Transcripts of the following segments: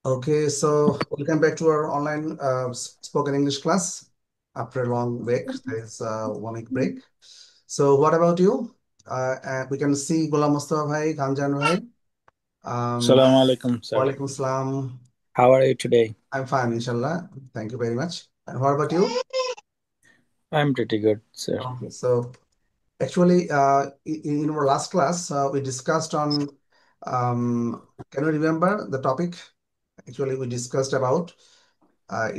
Okay, so welcome back to our online spoken English class. After a long break, there is 1 week break. So, what about you? We can see Ghulam Mustafa Bhai, Kanjan Bhai. Um, Assalamu alaikum, sir. Walaikum Salam. How are you today? I'm fine, inshallah. Thank you very much. And what about you? I'm pretty good, sir. Okay, so actually, in our last class, we discussed on. Can you remember the topic? Actually, we discussed about.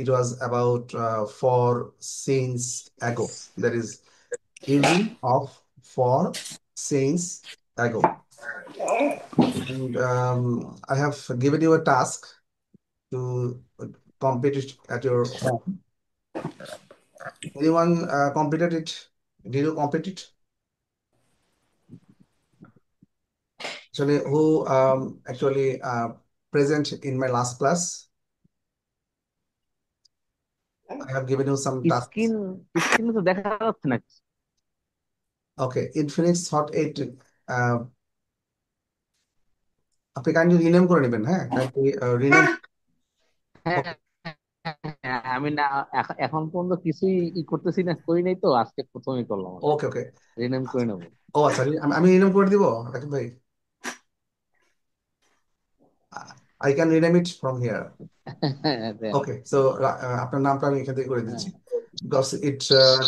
It was about for since ago. That is using of for since ago. And I have given you a task to complete it at your home. Anyone completed it? Did you complete it? Actually, who actually present in my last class? I have given you some screen tasks. স্ক্রিনে তো দেখা যাচ্ছে না কিছু। Okay, Infinix Hot 8. আহ, আপনি kindly rename করে নেবেন, হ্যাঁ কাইন্ডলি রিনেম। হ্যাঁ, হ্যাঁ, আমি না এখন পর্যন্ত কিছুই করতেছি না, করি নাই তো, আজকে প্রথমই করলাম আর কি। ওকে ওকে। রিনেম করে নেবো। ও আচ্ছা, আমি রিনেম করে দিব রাকিব ভাই। I can rename it from here. হ্যাঁ, দেন। ওকে, সো আপনার নামটা আমি এখান থেকে করে হ্যাঁ, দিচ্ছি, because it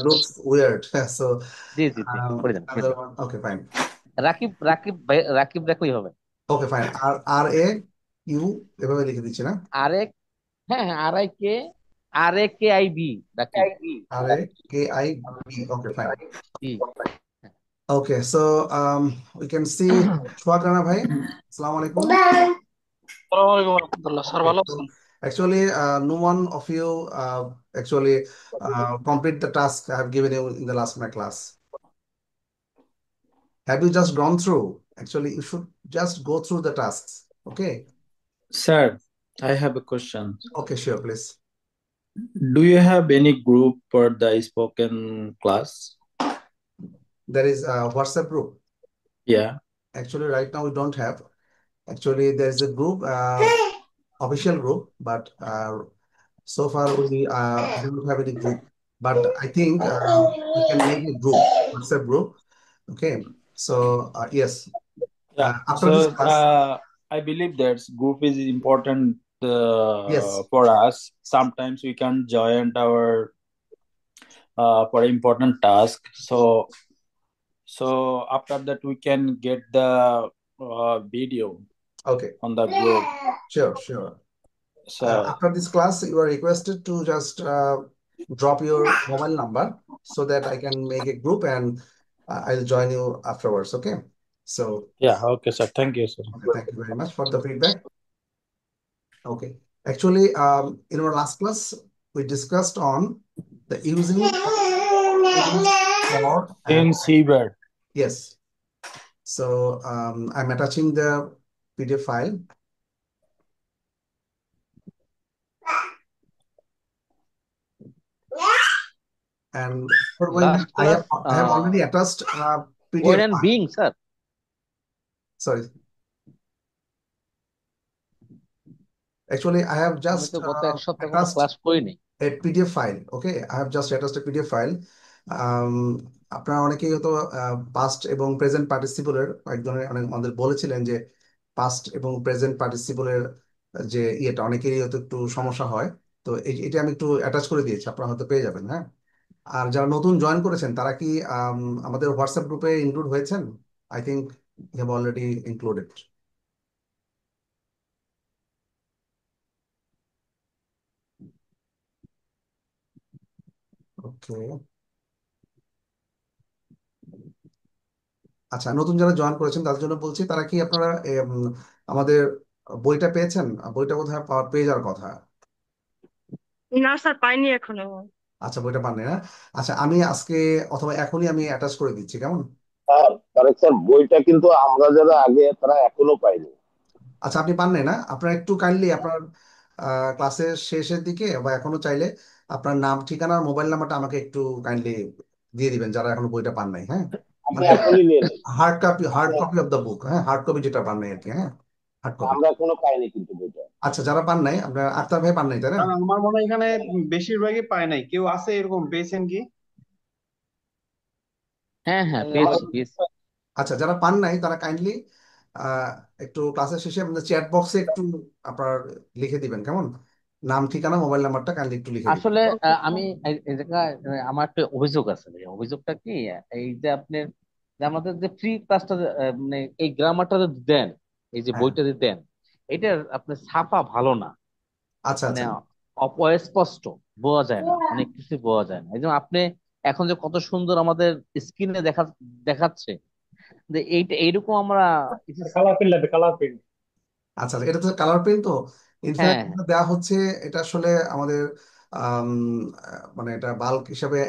looks weird. So জি জি জি, করে দেন করে another দেন। one. Okay, fine. Rakib Rakib ভাই, রাকিব রাখলেই হবে। Okay, fine. R A Q এভাবে লিখে দিচ্ছি না? আরেক, হ্যাঁ হ্যাঁ, R A K I B, Rakib. RAKIB. Okay, fine. জি। Okay, so we can see Shuak Rana bhai. Assalamu alaikum. আসসালামু আলাইকুম রহমতুল্লাহ স্যার, Okay, ভালো so আছেন? actually, no one of you actually complete the task I have given you in the last my class. Have you just gone through? Actually, you should just go through the tasks. Okay. Sir, I have a question. Okay, sure, please. Do you have any group for the spoken class? There is a WhatsApp group. Yeah. Actually, right now we don't have. Actually, there is a group, official group, but so far we don't have any group. But I think we can make a group, WhatsApp group. Okay. So yes, Yeah. after this So class, I believe that group is important yes. for us. Sometimes we can join our for important task. So after that we can get the video Okay. on the group. Sure, sure. So After this class, you are requested to just drop your mobile number so that I can make a group and I'll join you afterwards. Okay. So, yeah, okay, sir. Thank you, sir. okay, thank you very much for the feedback. Okay. Actually, in our last class, we discussed on the using of since, for, and In Seabird. yes. So I'm attaching the PDF file. And for going back, last class I have already attached a ওয়েন PDF and file. বিং, sir. Sorry. Actually, I have আমি তো just গত এক সপ্তাহ কোনো attached class করি নাই। a PDF file. Okay, I have just attached a PDF file. Um, আপনারা অনেকেই হয়তো পাস্ট এবং প্রেজেন্ট পার্টিসিপলের একজনের অনেক আমাদের বলেছিলেন যে পাস্ট এবং প্রেজেন্ট পার্টিসিপলের যে ইয়েটা অনেকেরই হয়তো একটু সমস্যা হয়। তো এটা আমি একটু অ্যাটাচ করে দিয়েছি, আপনারা হয়তো পেয়ে যাবেন, হ্যাঁ। আর যারা নতুন জয়েন করেছেন তারা কি আমাদের হোয়াটসঅ্যাপ গ্রুপে ইনক্লুড হয়েছেন? I think you have already included. Okay. আচ্ছা, নতুন যারা জয়েন করেছেন তাদের জন্য বলছি, তারা কি আপনারা আমাদের বইটা পেয়েছেন? বইটা বোধহয় পেয়ে যাওয়ার কথা। না স্যার, পাইনি এখনো। আচ্ছা, বইটা পাননি না? আচ্ছা, আমি আজকে অথবা এখনই আমি অ্যাটাচ করে দিচ্ছি, কেমন? স্যার, তারেক স্যার, বইটা কিন্তু আমরা যারা আগে তারা এখনো পাইনি। আচ্ছা, আপনি পান নাই না? আপনার একটু কাইন্ডলি আপনার ক্লাসের শেষের দিকে বা এখনো চাইলে আপনার নাম, ঠিকানা আর মোবাইল নাম্বারটা আমাকে একটু কাইন্ডলি দিয়ে দিবেন, যারা এখনো বইটা পান নাই, হ্যাঁ। আমি মানে এখনই নিয়ে নিই। Hard copy of the book, হ্যাঁ, হার্ড কপি যেটা পান নাই আর কি, হ্যাঁ। Hard copy. আমরা এখনো পাইনি কিন্তু বইটা। আচ্ছা, যারা পান নাই, আপনার আক্তার ভাই পান নাই তাই না? কারণ আমার মনে হয় এখানে বেশিরভাগই পায় নাই। কেউ আছে এরকম, পেয়েছেন কি? হ্যাঁ হ্যাঁ, আমার পেয়েছি পেয়েছি। আচ্ছা, যারা পান নাই তারা কাইন্ডলি একটু ক্লাসের শেষে আপনাদের চ্যাট বক্সে একটু আপনার লিখে দিবেন, কেমন? নাম, ঠিকানা, মোবাইল নাম্বারটা কাইন্ডলি একটু লিখে দিবেন। আসলে আমি এই জায়গায় আমার একটা অভিযোগ আছে ভাই। অভিযোগটা কি, এই যে আপনি যে আমাদের যে ফ্রি ক্লাসটা মানে এই গ্রামারটা যে দেন, এই যে হ্যাঁ, বইটা যে দেন, এটার আপনার ছাপা ভালো না। আচ্ছা মানে আচ্ছা। অস্পষ্ট, বোঝা যায় না, অনেক কিছু বোঝা যায় না। এই জন্য আপনি এখন যে কত সুন্দর আমাদের স্ক্রিনে দেখাচ্ছে, যে এইরকম আমরা কালার প্রিন্ট লাগবে, কালার প্রিন্ট। আচ্ছা, এটা তো কালার প্রিন্ট, তো ইনফ্যাক্ট হ্যাঁ দেওয়া হচ্ছে। এটা আসলে আমাদের আম, মানে এটা বাল্ক হিসাবে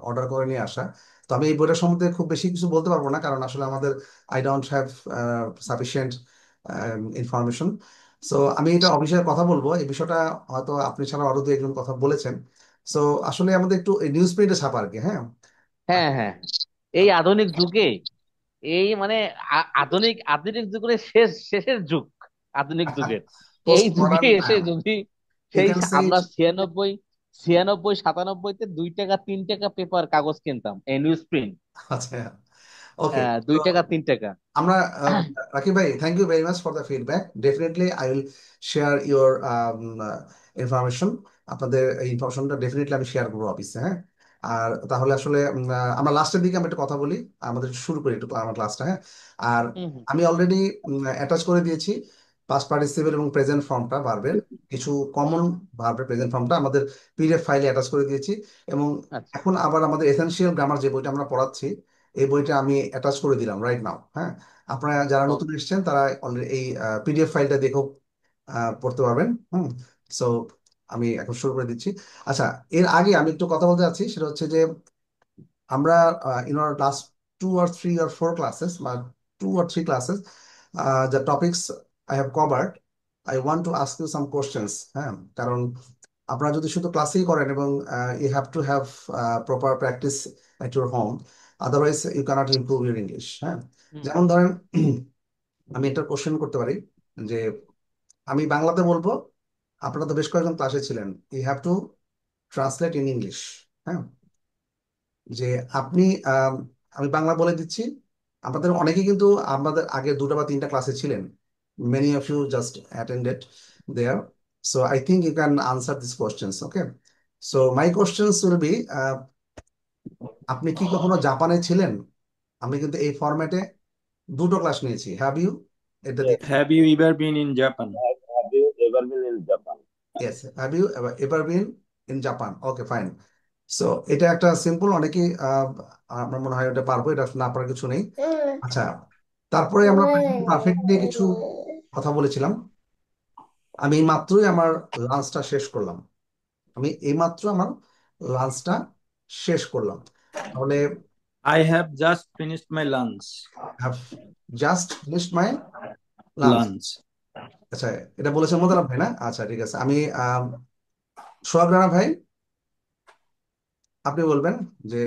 অর্ডার করে নিয়ে আসা। তো আমি এই বইটার সম্বন্ধে খুব বেশি কিছু বলতে পারবো না, কারণ আসলে আমাদের I don't have sufficient information. So আমি এটা অফিসের কথা বলবো এই বিষয়টা। হয়তো আপনি ছাড়া আরো দু একজন কথা বলেছেন। সো আসলে আমাদের একটু নিউজ প্রিন্টে ছাপা আর কি। হ্যাঁ, হ্যাঁ হ্যাঁ, এই আধুনিক যুগে, এই মানে আধুনিক আধুনিক যুগের শেষের যুগ, আধুনিক যুগের এই পোস্ট যুগে মডার্ন এসে যদি ইউ সেই ক্যান সে। আমরা 96 96 97-তে 2 টাকা 3 টাকা পেপার কাগজ কিনতাম, এই নিউজ প্রিন্ট, আচ্ছা, ওকে। 2 টাকা 3 টাকা। আমরা রাকিব ভাই, thank you very much for the feedback. Definitely I will share your information. আপনাদের এই ইনফরমেশনটা ডেফিনেটলি আমি শেয়ার করবো অফিসে। হ্যাঁ, আর তাহলে আসলে আমরা লাস্টের দিকে আমরা একটু কথা বলি। আমাদের শুরু করি একটু আমার ক্লাসটা। হ্যাঁ, আর হুম হুম। আমি অলরেডি অ্যাটাচ করে দিয়েছি পাস্ট পার্টিসিপেল এবং প্রেজেন্ট ফর্মটা, ভার্বের কিছু কমন ভার্বের প্রেজেন্ট ফর্মটা আমাদের পিডিএফ ফাইলে অ্যাটাচ করে দিয়েছি। এবং আচ্ছা। এখন আবার আমাদের এসেনশিয়াল গ্রামার যে বইটা আমরা পড়াচ্ছি, এই বইটা আমি অ্যাটাচ করে দিলাম রাইট নাও। হ্যাঁ, আপনারা যারা ও, নতুন এসেছেন তারা অলরেডি এই পিডিএফ ফাইলটা দেখেও পড়তে পারবেন। সো আমি এখন শুরু করে দিচ্ছি। আচ্ছা, এর আগে আমি একটু কথা বলতে চাচ্ছি, সেটা হচ্ছে যে আমরা in our last 2 or 3 or 4 classes, বা 2 or 3 classes, the topics I have covered, I want to ask you some questions. হ্যাঁ, কারণ আপনারা যদি শুধু ক্লাসেই করেন এবং you have to have proper practice at your home, otherwise you can't improve your English. হ্যাঁ, হুম যেমন ধরেন আমি একটা কোশ্চেন করতে পারি যে আমি বাংলাতে বলবো, আপনারা তো বেশ কয়েকজন ক্লাসে ছিলেন, you have to translate in English. হ্যাঁ, যে আপনি আমি বাংলা বলে দিচ্ছি, আপনাদের অনেকে কিন্তু আমাদের আগে 2 বা 3টা ক্লাসে ছিলেন, many of you just attended there. So I think you can answer this questions. Okay, so my questions will be, আপনি কি কখনো জাপানে ছিলেন? আমি কিন্তু এই ফরম্যাটে 2টো ক্লাস নিয়েছি। হ্যাভ ইউ, এটা দিয়ে। Have you ever been in Japan? Have you ever been in Japan? Yes, have you ever been in Japan? Okay, fine. So এটা একটা সিম্পল, অনেকেই আমার মনে হয় এটা পারবো, এটা না পারার কিছু নেই। আচ্ছা, তারপরে আমরা পারফেক্ট নিয়ে কিছু কথা বলেছিলাম। আমি এই মাত্রই আমার লাঞ্চটা শেষ করলাম। আমি এইমাত্র আমার লাঞ্চটা শেষ করলাম। তাহলে I have just finished my lunch. Have just finished my lunch. Lunch. আচ্ছা, এটা বলেছেন মোতারাম ভাই না? আচ্ছা, ঠিক আছে। আমি সোহাগ রানা ভাই, আপনি বলবেন যে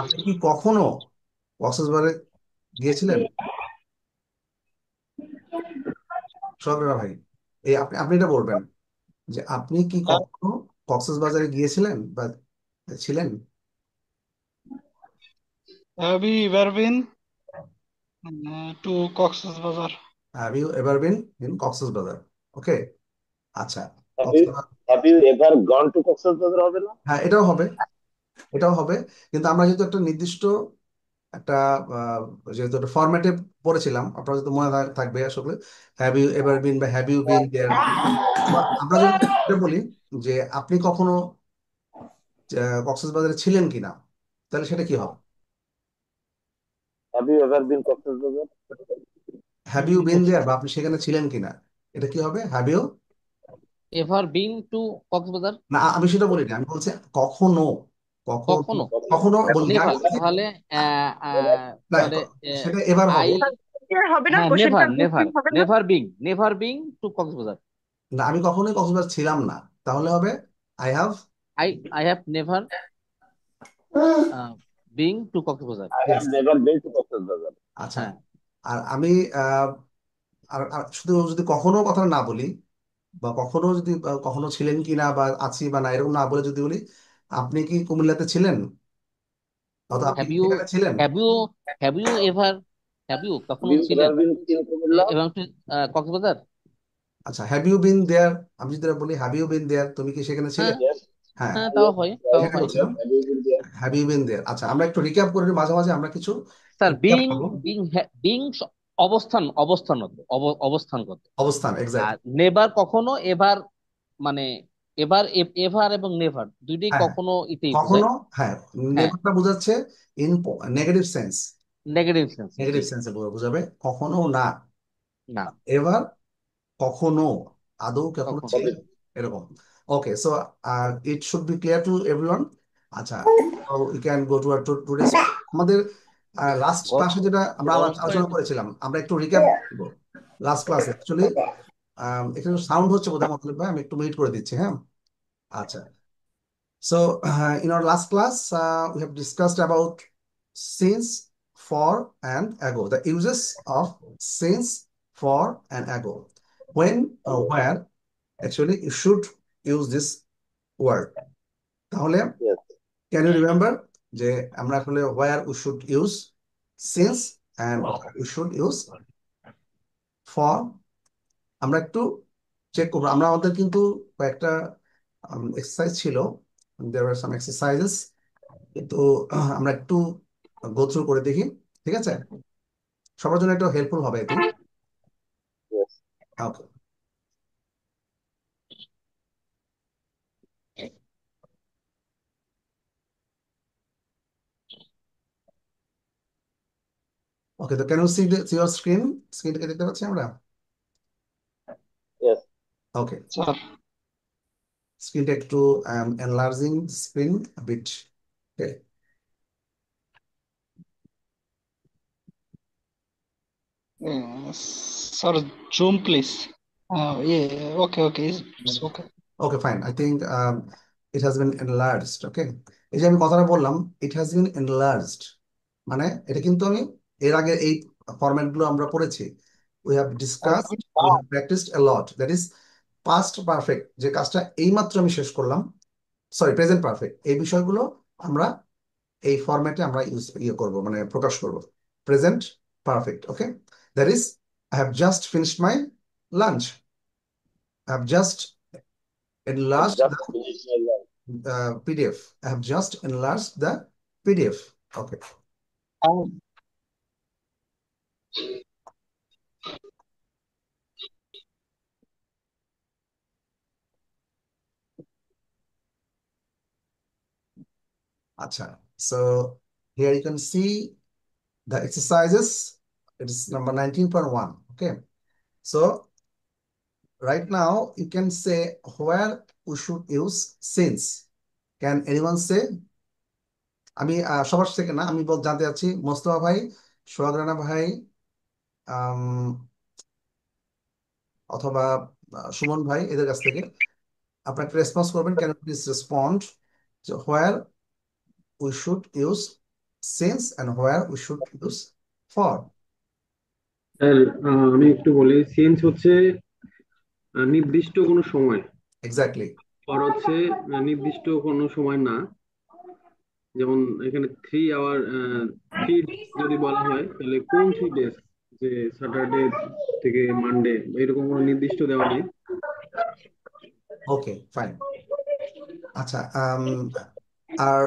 আপনি কি কখনো কক্সবাজারে গিয়েছিলেন? সোহাগ রানা ভাই, এই আপনি আপনি এটা বলবেন যে আপনি কি কখনো কক্সবাজারে গিয়েছিলেন বা ছিলেন? Have you ever been to Cox's Bazar? Have you ever been in Cox's Bazar? Okay, আচ্ছা। Have you Cox's Bazar, have you ever gone to Cox's Bazar হবে না? হ্যাঁ এটাও হবে, এটাও হবে। কিন্তু আমরা যেহেতু একটা নির্দিষ্ট একটা আহ, যেহেতু একটা ফরম্যাটে পড়েছিলাম, আপনার যদি মনে থাকবে আসলে, হ্যাভ ইউ এভার বিন বা হ্যাভ ইউ বিন দেয়ার। আমরা যদি এটা বলি যে আপনি কখনো কক্সবাজারে ছিলেন কিনা, তাহলে সেটা কি হবে? Have you ever been Cox's Bazar? Have you been there বা আপনি সেখানে ছিলেন কিনা, এটা কি হবে? Have you, ever been to Cox's Bazar? না আমি সেটা বলিনি, আমি বলছি কখনো, কখনো, কখনো? কখনো বলিনি আমি নেভার, বলছি। তাহলে না, তাহলে সেটা এবার আই, হবে। হবে না, হ্যাঁ কোশ্চেনটা নেভার নেভার হবে না। Never being to Cox's Bazar. না, আমি কখনোই কক্সবাজার ছিলাম না, তাহলে হবে I have. I I have never being to Cox's Bazar. I have never been to Cox's Bazar. আচ্ছা, হ্যাঁ। আর আমি আহ, আর শুধু যদি কখনো কথা না বলি, বা কখনো যদি কখনো ছিলেন কি না, বা আছি বা না, এরকম না বলে যদি বলি, আপনি কি কুমিল্লাতে ছিলেন, অথবা আপনি হ্যাভ কি ইউ সেখানে ছিলেন? Have you have you ever have you কখনো বিন ছিলেন রাবিন ইন কুমিল্লা। এবং কক্সবাজার? আচ্ছা, হ্যাভ ইউ বিন দেয়ার, আমি যদি বলি হ্যাভ ইউ বিন দেয়ার, তুমি কি সেখানে ছিলে? হ্যাঁ, ইয়েস, হ্যাঁ, হ্যাঁ, তাও ইয়েস, হয়, তাও সেটাই হয়। বলছিলাম, have you been there? Have you been there. আচ্ছা, আমরা একটু রিক্যাপ করে নিই, মাঝে মাঝে আমরা কিছু স্যার, রিক্যাপ করবো। বিং অবস্থানগত। অবস্থান, আর এক্স্যাক্ট। নেভার কখনো, এভার মানে এভার এবং নেভার দুইটাই হ্যাঁ, কখনো ইতেই বোঝায়। কখনো, হ্যাঁ, হ্যাঁ, নেভারটা বোঝাচ্ছে ইন নেগেটিভ সেন্স, নেগেটিভ সেন্সে, জি। নেগেটিভ সেন্সে বোঝাবে, কখনো না। না, এভার, কখনো, আদৌ কখনো কখনো। ছিল, হবে। এরকম। Okay, so it should be clear to everyone. আচ্ছা, we can go to our today's. আমাদের লাস্ট ক্লাসে যেটা আমরা গরম আলোচনা পানি। করেছিলাম, আমরা একটু রিক্যাপ করবো। লাস্ট ক্লাসে অ্যাকচুয়ালি এখানে সাউন্ড হচ্ছে বোধহয় মতলব ভাই, আমি একটু মিউট করে দিচ্ছি, হ্যাঁ। আচ্ছা, so in our last class we have discussed about since, for and ago, the uses of since, for and ago, when or where actually you should use this word. তাহলে ইয়েস, can you remember যে আমরা আসলে where we should use since and we should use for? আমরা একটু check করবো। আমরা আমাদের কিন্তু কয়েকটা এক্সারসাইজ ছিল, there were some exercises, কিন্তু আমরা একটু গো থ্রু করে দেখি, ঠিক আছে? সবার জন্য একটু হেল্পফুল হবে, I think. Yes. Okay, okay, তো can you see your screen? স্ক্রিনটাকে দেখতে পাচ্ছি আমরা? ইয়েস। ওকে, স্যার স্ক্রিনটা একটু enlarging screen bit. Okay, sir zoom please. Yeah, okay okay, it's okay. Okay, fine, I think it has been enlarged. Okay, এই যে আমি কথাটা বললাম, ইট হ্যাজ বিন এনলার্জড, মানে এটা কিন্তু আমি এর আগে এই ফরম্যাট গুলো আমরা পড়েছি, we have discussed, we have practised A lot. That is past perfect, যে কাজটা এইমাত্র আমি শেষ করলাম, সরি, প্রেজেন্ট পারফেক্ট, এই বিষয়গুলো আমরা এই ফরম্যাটে আমরা ইয়ে করব, মানে প্রকাশ করব। Present perfect, okay, that is I have just finished my lunch, I have just enlarged just finish my life. the PDF. I have just enlarged the PDF. Okay. Acha. So here you can see the exercises. It is number 19.1. Okay. So right now you can say where we should use since. Can anyone say? আমি সবার থেকে না, আমি জানতে চাচ্ছি মোস্তফা ভাই, সোহাগ রানা ভাই, আম, অথবা সুমন ভাই, এদের কাছ থেকে আপনাকে রেসপন্স করবেন। Can please respond where we should use since and where we should use for. Sir, আমি একটু বলি, সিন্স হচ্ছে নির্দিষ্ট কোনো সময়, Exactly. ফর হচ্ছে নির্দিষ্ট কোনো সময় না। যেমন এখানে 3 আওয়ার, 3 যদি বলা হয় তাহলে কোন 3 ডেজ, যে স্যাটারডে থেকে মানডে, এরকম কোনো নির্দিষ্ট দেওয়া নেই। Okay, fine. আচ্ছা, আর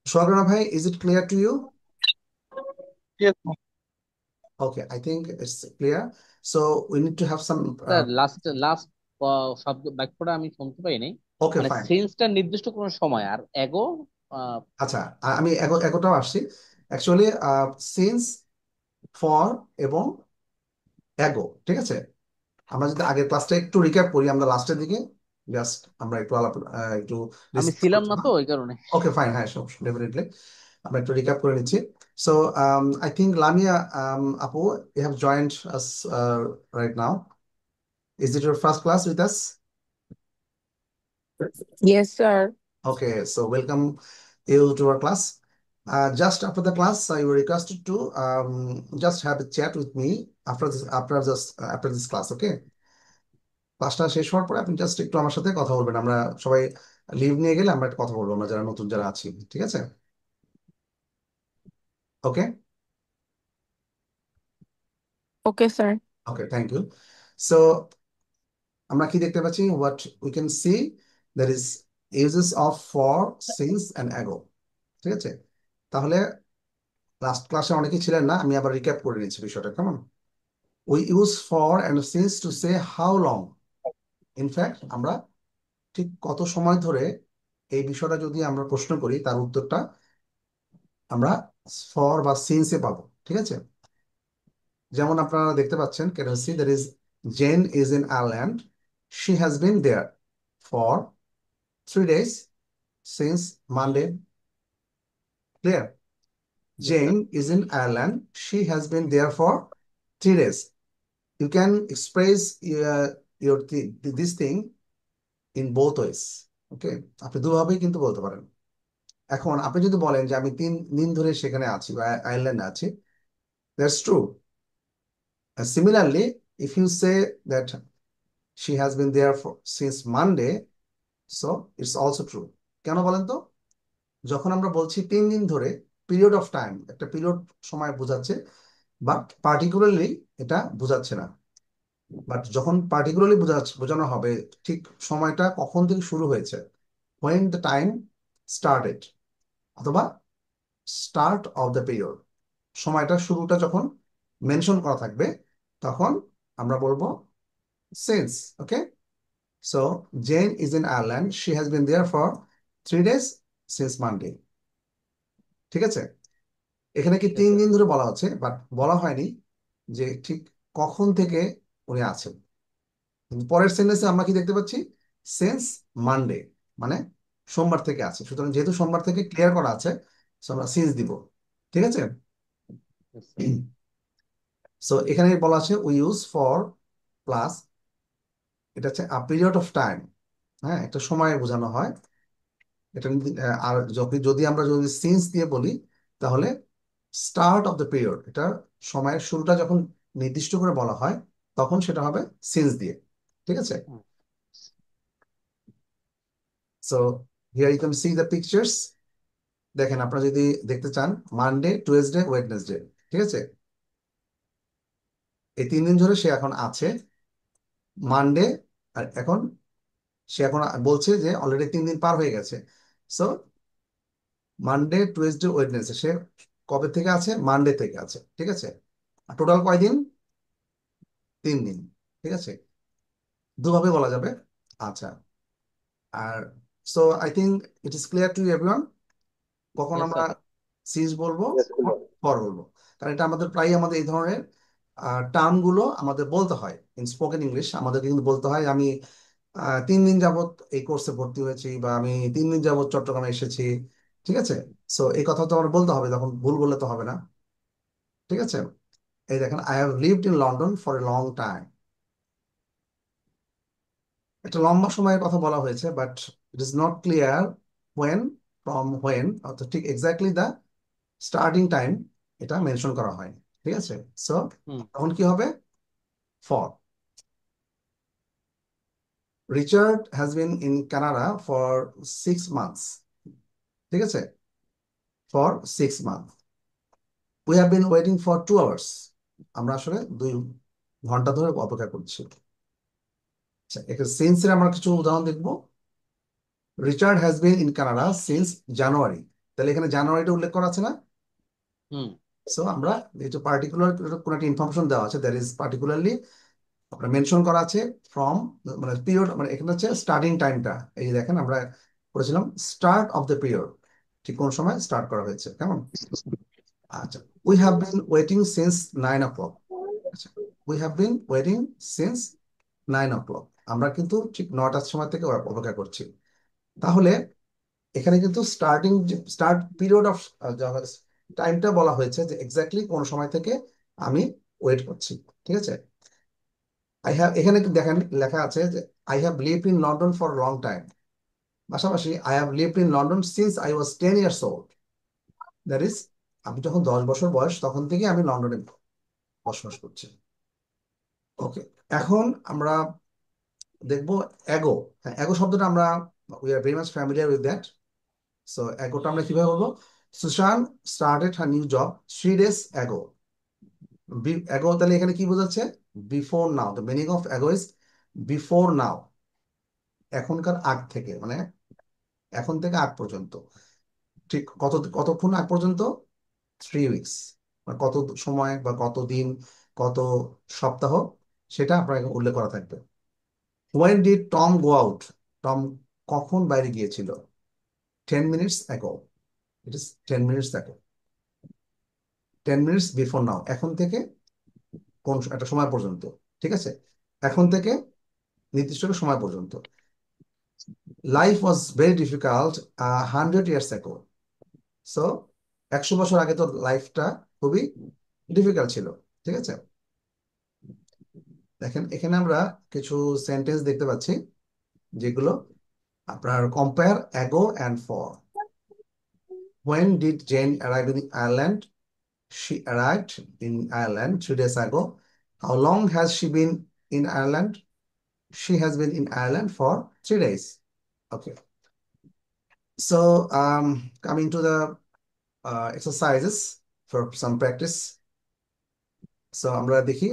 সোহাগরানা ভাই, is it clear to you? Yes, Okay, I think it's clear. So we need to have some sir, last last শব্দ বাক্যটা আমি শুনতে পাই নাই। okay, মানে fine. সেন্সটা নির্দিষ্ট কোনো সময়, আর এগো আচ্ছা, আমি এগোটাও আসছি। অ্যাকচুয়ালি since, for এবং এগো, ঠিক আছে? আমরা যদি আগের ক্লাসটা একটু রিক্যাপ করি, আমরা লাস্টের দিকে জাস্ট আমরা একটু একটু আমি ডিসকাস ছিলাম না করছিলাম। তো, ওই কারণে। ওকে, ফাইন, হ্যাঁ, ডেফিনেটলি আমরা একটু রিক্যাপ করে নিচ্ছি। সো আই থিঙ্ক লামিয়া আপু, you have joined us right now. Is it your first class with us? Yes, sir. Okay, so welcome you to our class. Just after the class, you were requested to just have a chat with me after this class, okay? ক্লাসটা শেষ হওয়ার পরে আপনি just একটু আমার সাথে কথা বলবেন, আমরা সবাই লিভ নিয়ে গেলে আমরা একটা কথা বলবো, আমরা যারা নতুন যারা আছি, ঠিক আছে? Okay Okay, sir. Okay, thank you. So আমরা কি দেখতে পাচ্ছি, what we can see, there is uses of for, since and ago, ঠিক আছে? তাহলে লাস্ট ক্লাসে অনেকেই ছিলেন না, আমি আবার রিক্যাপ করে নিচ্ছি বিষয়টা, কেমন? We use for and since to say how long. In fact আমরা ঠিক কত সময় ধরে, এই বিষয়টা যদি আমরা প্রশ্ন করি তার উত্তরটা আমরা ফর বা সিন্সে পাবো, ঠিক আছে? যেমন আপনারা দেখতে পাচ্ছেন, can you see there is Jane is in Ireland, she has been there for 3 days since Monday. Clear? Yes, sir. Jane is in Ireland, she has been there for 3 days. You can express this thing in both ways, okay? আপনি দুভাবেই কিন্তু বলতে পারেন। এখন আপনি যদি বলেন যে আমি 3 দিন ধরে সেখানে আছি বা আয়ারল্যান্ডে আছি, that's true. Similarly, if you say that she has been there for since Monday, so it's also true. কেন বলেন তো? যখন আমরা বলছি 3 দিন ধরে, পিরিয়ড অফ টাইম, একটা পিরিয়ড সময় বোঝাচ্ছে, বাট পার্টিকুলারলি এটা বোঝাচ্ছে না। বাট যখন পার্টিকুলারলি বোঝানো হবে ঠিক সময়টা কখন থেকে শুরু হয়েছে, when the time started, অথবা স্টার্ট অফ দ্য পিরিয়ড, সময়টা শুরুটা যখন মেনশন করা থাকবে, তখন আমরা বলবো since, okay? So Jane is in Ireland, she has been there for 3 days since Monday, ঠিক আছে? এখানে কি Yes, 3 sir. দিন ধরে বলা হচ্ছে, বাট বলা হয়নি যে ঠিক কখন থেকে উনি আছেন। কিন্তু পরের সেন্টেন্সে আমরা কি দেখতে পাচ্ছি, সিন্স মানডে, মানে সোমবার থেকে আছে। সুতরাং যেহেতু সোমবার থেকে ক্লিয়ার করা আছে, so আমরা সিন্স দিব, ঠিক আছে? Yes, sir. সো এখানে বলা আছে উই ইউজ ফর প্লাস, এটা হচ্ছে আ পিরিয়ড অফ টাইম, হ্যাঁ, একটা সময় বোঝানো হয় এটা। আর যদি আমরা সিন্স দিয়ে বলি, তাহলে স্টার্ট অফ দ্য পিরিয়ড, এটা সময়ের শুরুটা যখন নির্দিষ্ট করে বলা হয়, তখন সেটা হবে সিন্স দিয়ে, ঠিক আছে? Hmm. So here you can see the pictures. দেখেন, আপনারা যদি দেখতে চান, মানডে, টুয়েসডে, ওয়েডনেসডে, ঠিক আছে? এই 3 দিন ধরে সে এখন আছে মানডে, আর এখন সে এখন বলছে যে অলরেডি 3 দিন পার হয়ে গেছে। সো মানডে, টুয়েসডে, ওয়েডনেসডে, সে কবে থেকে আছে? মানডে থেকে আছে, ঠিক আছে? আর টোটাল কয়দিন? 3 দিন, ঠিক আছে? দুভাবে বলা যাবে। আচ্ছা, আর so I think it is clear to everyone কখন Yes, আমরা sir. সিজ বলবো, Yes, কখন ফর বলবো। কারণ এটা আমাদের প্রায় আমাদের এই ধরনের টার্ম গুলো আমাদের বলতে হয়। ইন স্পোকেন ইংলিশ আমাদেরকে কিন্তু বলতে হয়, আমি 3 দিন যাবত এই কোর্সে ভর্তি হয়েছি, বা আমি 3 দিন যাবত চট্টগ্রামে এসেছি, ঠিক আছে? সো এই কথা তো আমার বলতে হবে, তখন ভুল বললে তো হবে না, ঠিক আছে? এই দেখেন, I have lived in London for a long time, একটা লম্বা সময়ের কথা বলা হয়েছে, but it is not clear when, from when, অর্থাৎ ঠিক এক্স্যাক্টলি দ্য স্টার্টিং টাইম এটা মেনশন করা হয়, ঠিক আছে? So Hmm. তখন কি হবে? For. Richard has been in Canada for 6 months, ঠিক আছে? For 6 months. We have been waiting for 2 hours, আমরা আসলে 2 ঘন্টা ধরে অপেক্ষা করছি। আচ্ছা, এখানে সিন্সের আমরা কিছু উদাহরণ দেখবো। Richard has been in Canada since জানুয়ারি, তাহলে এখানে জানুয়ারিটা উল্লেখ করা আছে না? Hmm. সো আমরা যেহেতু পার্টিকুলার কোনো একটা ইনফরমেশন দেওয়া আছে, দ্যাট ইজ পার্টিকুলারলি আপনার মেনশন করা আছে ফ্রম, মানে পিরিয়ড, মানে এখানে হচ্ছে স্টার্টিং টাইমটা, এই যে দেখেন আমরা করেছিলাম স্টার্ট অফ দ্য পিরিয়ড, ঠিক কোন সময় স্টার্ট করা হয়েছে, কেমন? আচ্ছা, we have been waiting since 9 o'clock, আচ্ছা, we have been waiting since 9 o'clock, আমরা কিন্তু ঠিক 9টার সময় থেকে অপেক্ষা করছি। তাহলে এখানে কিন্তু স্টার্ট পিরিয়ড অফ টাইমটা বলা হয়েছে যে এক্স্যাক্টলি কোন সময় থেকে আমি ওয়েট করছি, ঠিক আছে? এখানে দেখেন লেখা আছে যে I have lived in London for long time, পাশাপাশি I have lived in London since I was 10 years old, that is আমি যখন 10 বছর বয়স তখন থেকে আমি লন্ডনে বসবাস করছি। ওকে, এখন আমরা দেখবো অ্যাগো। হ্যাঁ, অ্যাগো শব্দটা আমরা we are very much familiar with that. So অ্যাগোটা আমরা কিভাবে বলবো? Susan started her new job 3 days ago. Ago তাহলে এখানে কি বোঝাচ্ছে? Before now. The meaning of ago is before now, এখনকার আগ থেকে, মানে এখন থেকে আগ পর্যন্ত। ঠিক কতক্ষণ আগ পর্যন্ত? 3 weeks, মানে কত সময় বা কত দিন, কত সপ্তাহ, সেটা আপনাকে উল্লেখ করা থাকবে। When did Tom go out? Tom কখন বাইরে গিয়েছিল? 10 minutes ago. It is 10 minutes ago. 10 minutes before now, এখন থেকে কোন একটা সময় পর্যন্ত। ঠিক আছে, এখন থেকে নির্দিষ্ট একটা সময় পর্যন্ত। Life was very difficult 100 years ago. So 100 বছর আগে তো লাইফটা খুবই ডিফিকাল্ট ছিল। ঠিক আছে, দেখেন এখানে আমরা কিছু সেন্টেন্স দেখতে পাচ্ছি যেগুলো আপনার compare ago and for. When did Jane arrive in Ireland? She arrived in Ireland 3 days ago. How long has she been in Ireland? She has been in Ireland for 3 days. Okay. So, coming to the exercises for some practice. So, আমরা দেখি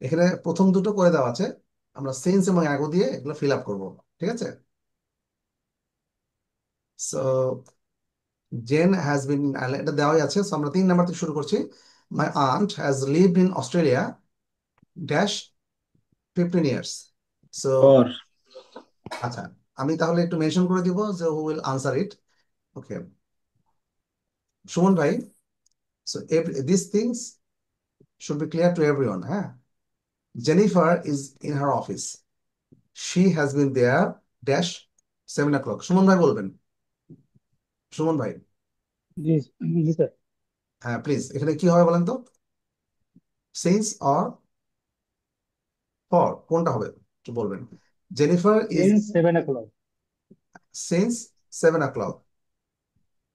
এখানে প্রথম দুটো করে দেওয়া আছে, আমরা sense এবং অ্যাগো দিয়ে এগুলো ফিল আপ করবো। ঠিক আছে, so Jane has been in Ireland, এটা দেওয়াই আছে। সো আমরা 3 নাম্বার থেকে শুরু করছি। My aunt has lived in Australia dash 15 years. So for. আচ্ছা, আমি তাহলে একটু মেনশন করে দিব যে who will answer it. Okay, Suman ভাই। So this things should be clear to everyone. হ্যাঁ, Jennifer is in her office, she has been there dash 7 o'clock. Suman ভাই বলবেন। সুমন ভাই, জি জি স্যার। হ্যাঁ প্লিজ, এখানে কি হবে বলেন তো? সিন্স অর ফর, কোনটা হবে একটু বলবেন? Jennifer is since 7 o'clock। Since 7 o'clock.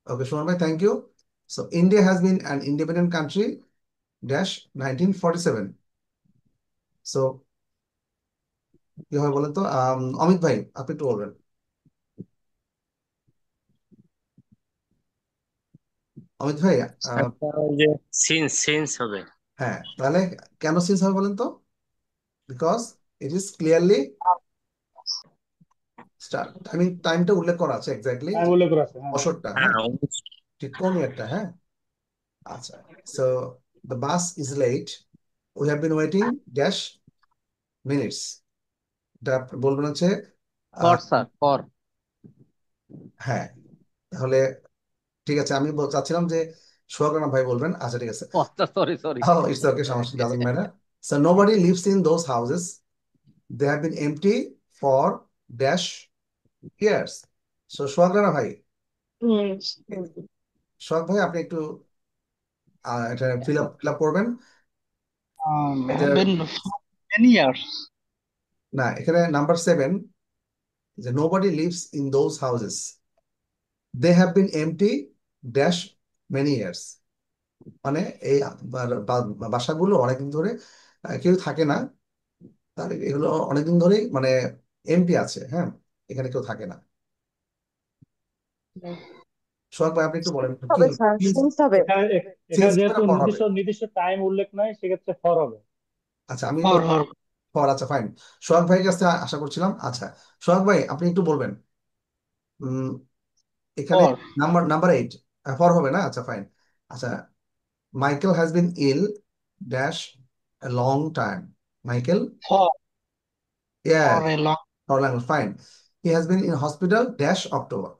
Okay, Suman bhai, thank you. So India has been an independent country dash 1947. So কি হবে বলেন তো? অমিত ভাই, আপনি একটু বলবেন। অমিত ভাই, ওই যে সিন্স হবে। হ্যাঁ, তাহলে কেন সিন্স হবে বলেন তো? Because it is clearly start, টাইমটা উল্লেখ করা আছে এক্স্যাক্টলি, টাইম উল্লেখ করা আছে, হ্যাঁ। বছরটা। হ্যাঁ, ঠিক কোন একটা। হ্যাঁ, আচ্ছা। So the bus is late, we have been waiting dash minutes. এটা বলবেন হচ্ছে ফর স্যার, ফর। হ্যাঁ, তাহলে ঠিক আছে, আমি চাচ্ছিলাম যে সোহাগ রানা ভাই বলবেন। আচ্ছা ঠিক আছে, আচ্ছা, সরি সরি। ইটস ওকে, সমস্যা, doesn't matter. So nobody lives in those houses, they have been empty for dash years. So Sohag Rana ভাই, সোহাগ ভাই আপনি একটু এটা ফিল আপ করবেন। এটা many years। না, এখানে নাম্বার 7, যে nobody lives in those houses, they have been empty dash many years, মানে এই বাসাগুলো অনেকদিন ধরে কেউ থাকে না, তাহলে এগুলো অনেকদিন ধরেই মানে এমটি আছে। হ্যাঁ, এখানে কেউ থাকে না। সোহাগ ভাই আপনি একটু বলেন কি হবে স্যার, কি সিন্স হবে। এখানে সিন্স যেহেতু হবে? নির্দিষ্ট টাইম উল্লেখ নাই, সেক্ষেত্রে ফর হবে। আচ্ছা, আমি ফর ফর ফর, আচ্ছা ফাইন। সোহাগ ভাইয়ের কাছে আশা করছিলাম। আচ্ছা সোহাগ ভাই আপনি একটু বলবেন উম, এখানে ফর নাম্বার 8 ফর হবে না? আচ্ছা ফাইন। আচ্ছা, Michael has been ill dash a long time. Michael, for a, for a long. For long, fine. He has been in hospital dash October.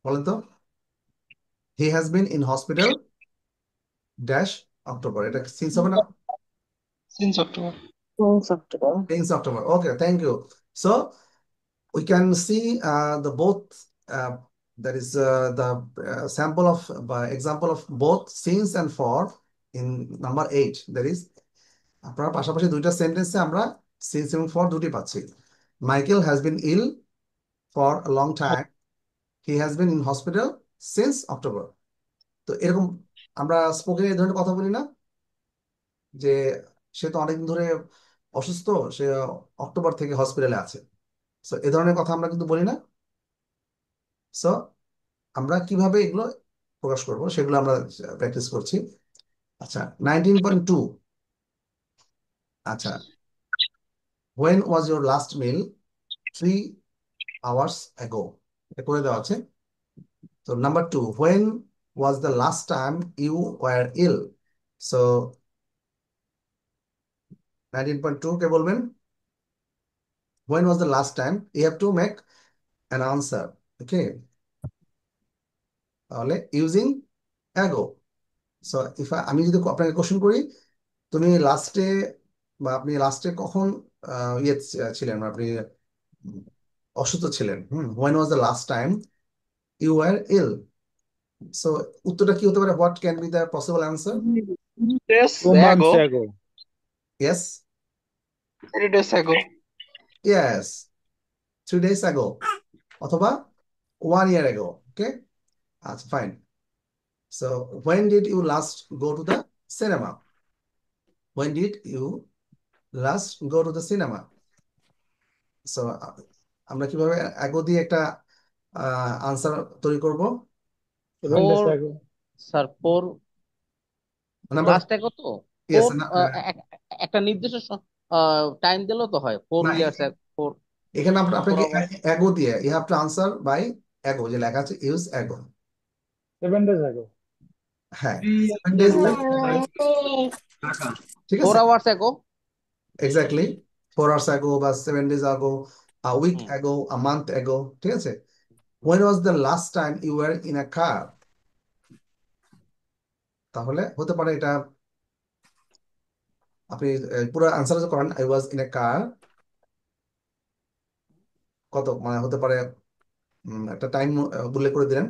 বলেন তো, he has been in hospital dash October, এটা since হবে না? Since October. Since October. Since October. Okay, thank you. So we can see the both. That is the sample of example of both since and for in number 8. That is, আপনারা পাশাপাশি দুইটা সেন্টেন্সে আমরা since এবং for দুটি পাচ্ছি। Michael has been ill for a long time. He has been in hospital since October. তো এরকম আমরা স্পোকেন এই ধরনের কথা বলি না, যে সে তো অনেকদিন ধরে অসুস্থ, সে অক্টোবর থেকে হসপিটালে আছে। সো এ ধরনের কথা আমরা কিন্তু বলি না। সো আমরা কিভাবে এগুলো প্রকাশ করব সেগুলো আমরা প্র্যাকটিস করছি। আচ্ছা, 19.2। আচ্ছা, when was your last meal? 3 hours ago। এটা করে দেওয়া আছে। তো number 2, when was the last time you were ill? So 19.2 কে বলবেন when was the last time, you have to make an answer, okay? তাহলে ইউজিং ago। সো আমি যদি আপনাকে কোশ্চেন করি, তুমি লাস্টে বা আপনি লাস্টে কখন ছিলেন, আপনি উম, অসুস্থ ছিলেন, when was the last time you were ill? So উত্তরটা কি হতে পারে? What can be the possible answer? Days 2 months ago. ago. Yes, 3 days ago. Yes, 3 days ago অথবা 1 year ago, ওকে? আচ্ছা, fine. So when did you last go to the cinema? When did you last go to the cinema? So আমরা কিভাবে ago দিয়ে একটা answer তৈরি করব? 7 days 4 ago. Sir 4 number last এগো তো ইয়েস 4 একটা নির্দিষ্ট টাইম দিলেও তো হয় 4 না, ইয়ার্স 4 এখানে আপনাকে 4 আওয়ার অ্যাগো দিয়ে you have to answer by ago, যে লেখা আছে ইউজ অ্যাগো। 7 days ago. হ্যাঁ, 3 7 years days, ago ঢাকা। ঠিক 4 আছে, আওয়ার্স এগো। এক্স্যাক্টলি 4 hours ago বা 7 days ago, a week ago, a month ago, ঠিক আছে? when was the last time you were in a car? তাহলে হতে পারে এটা আপনি পুরো আনসার করেন আই ওয়াজ ইন এ কার, কত মানে হতে পারে একটা টাইম উল্লেখ করে দিলেন,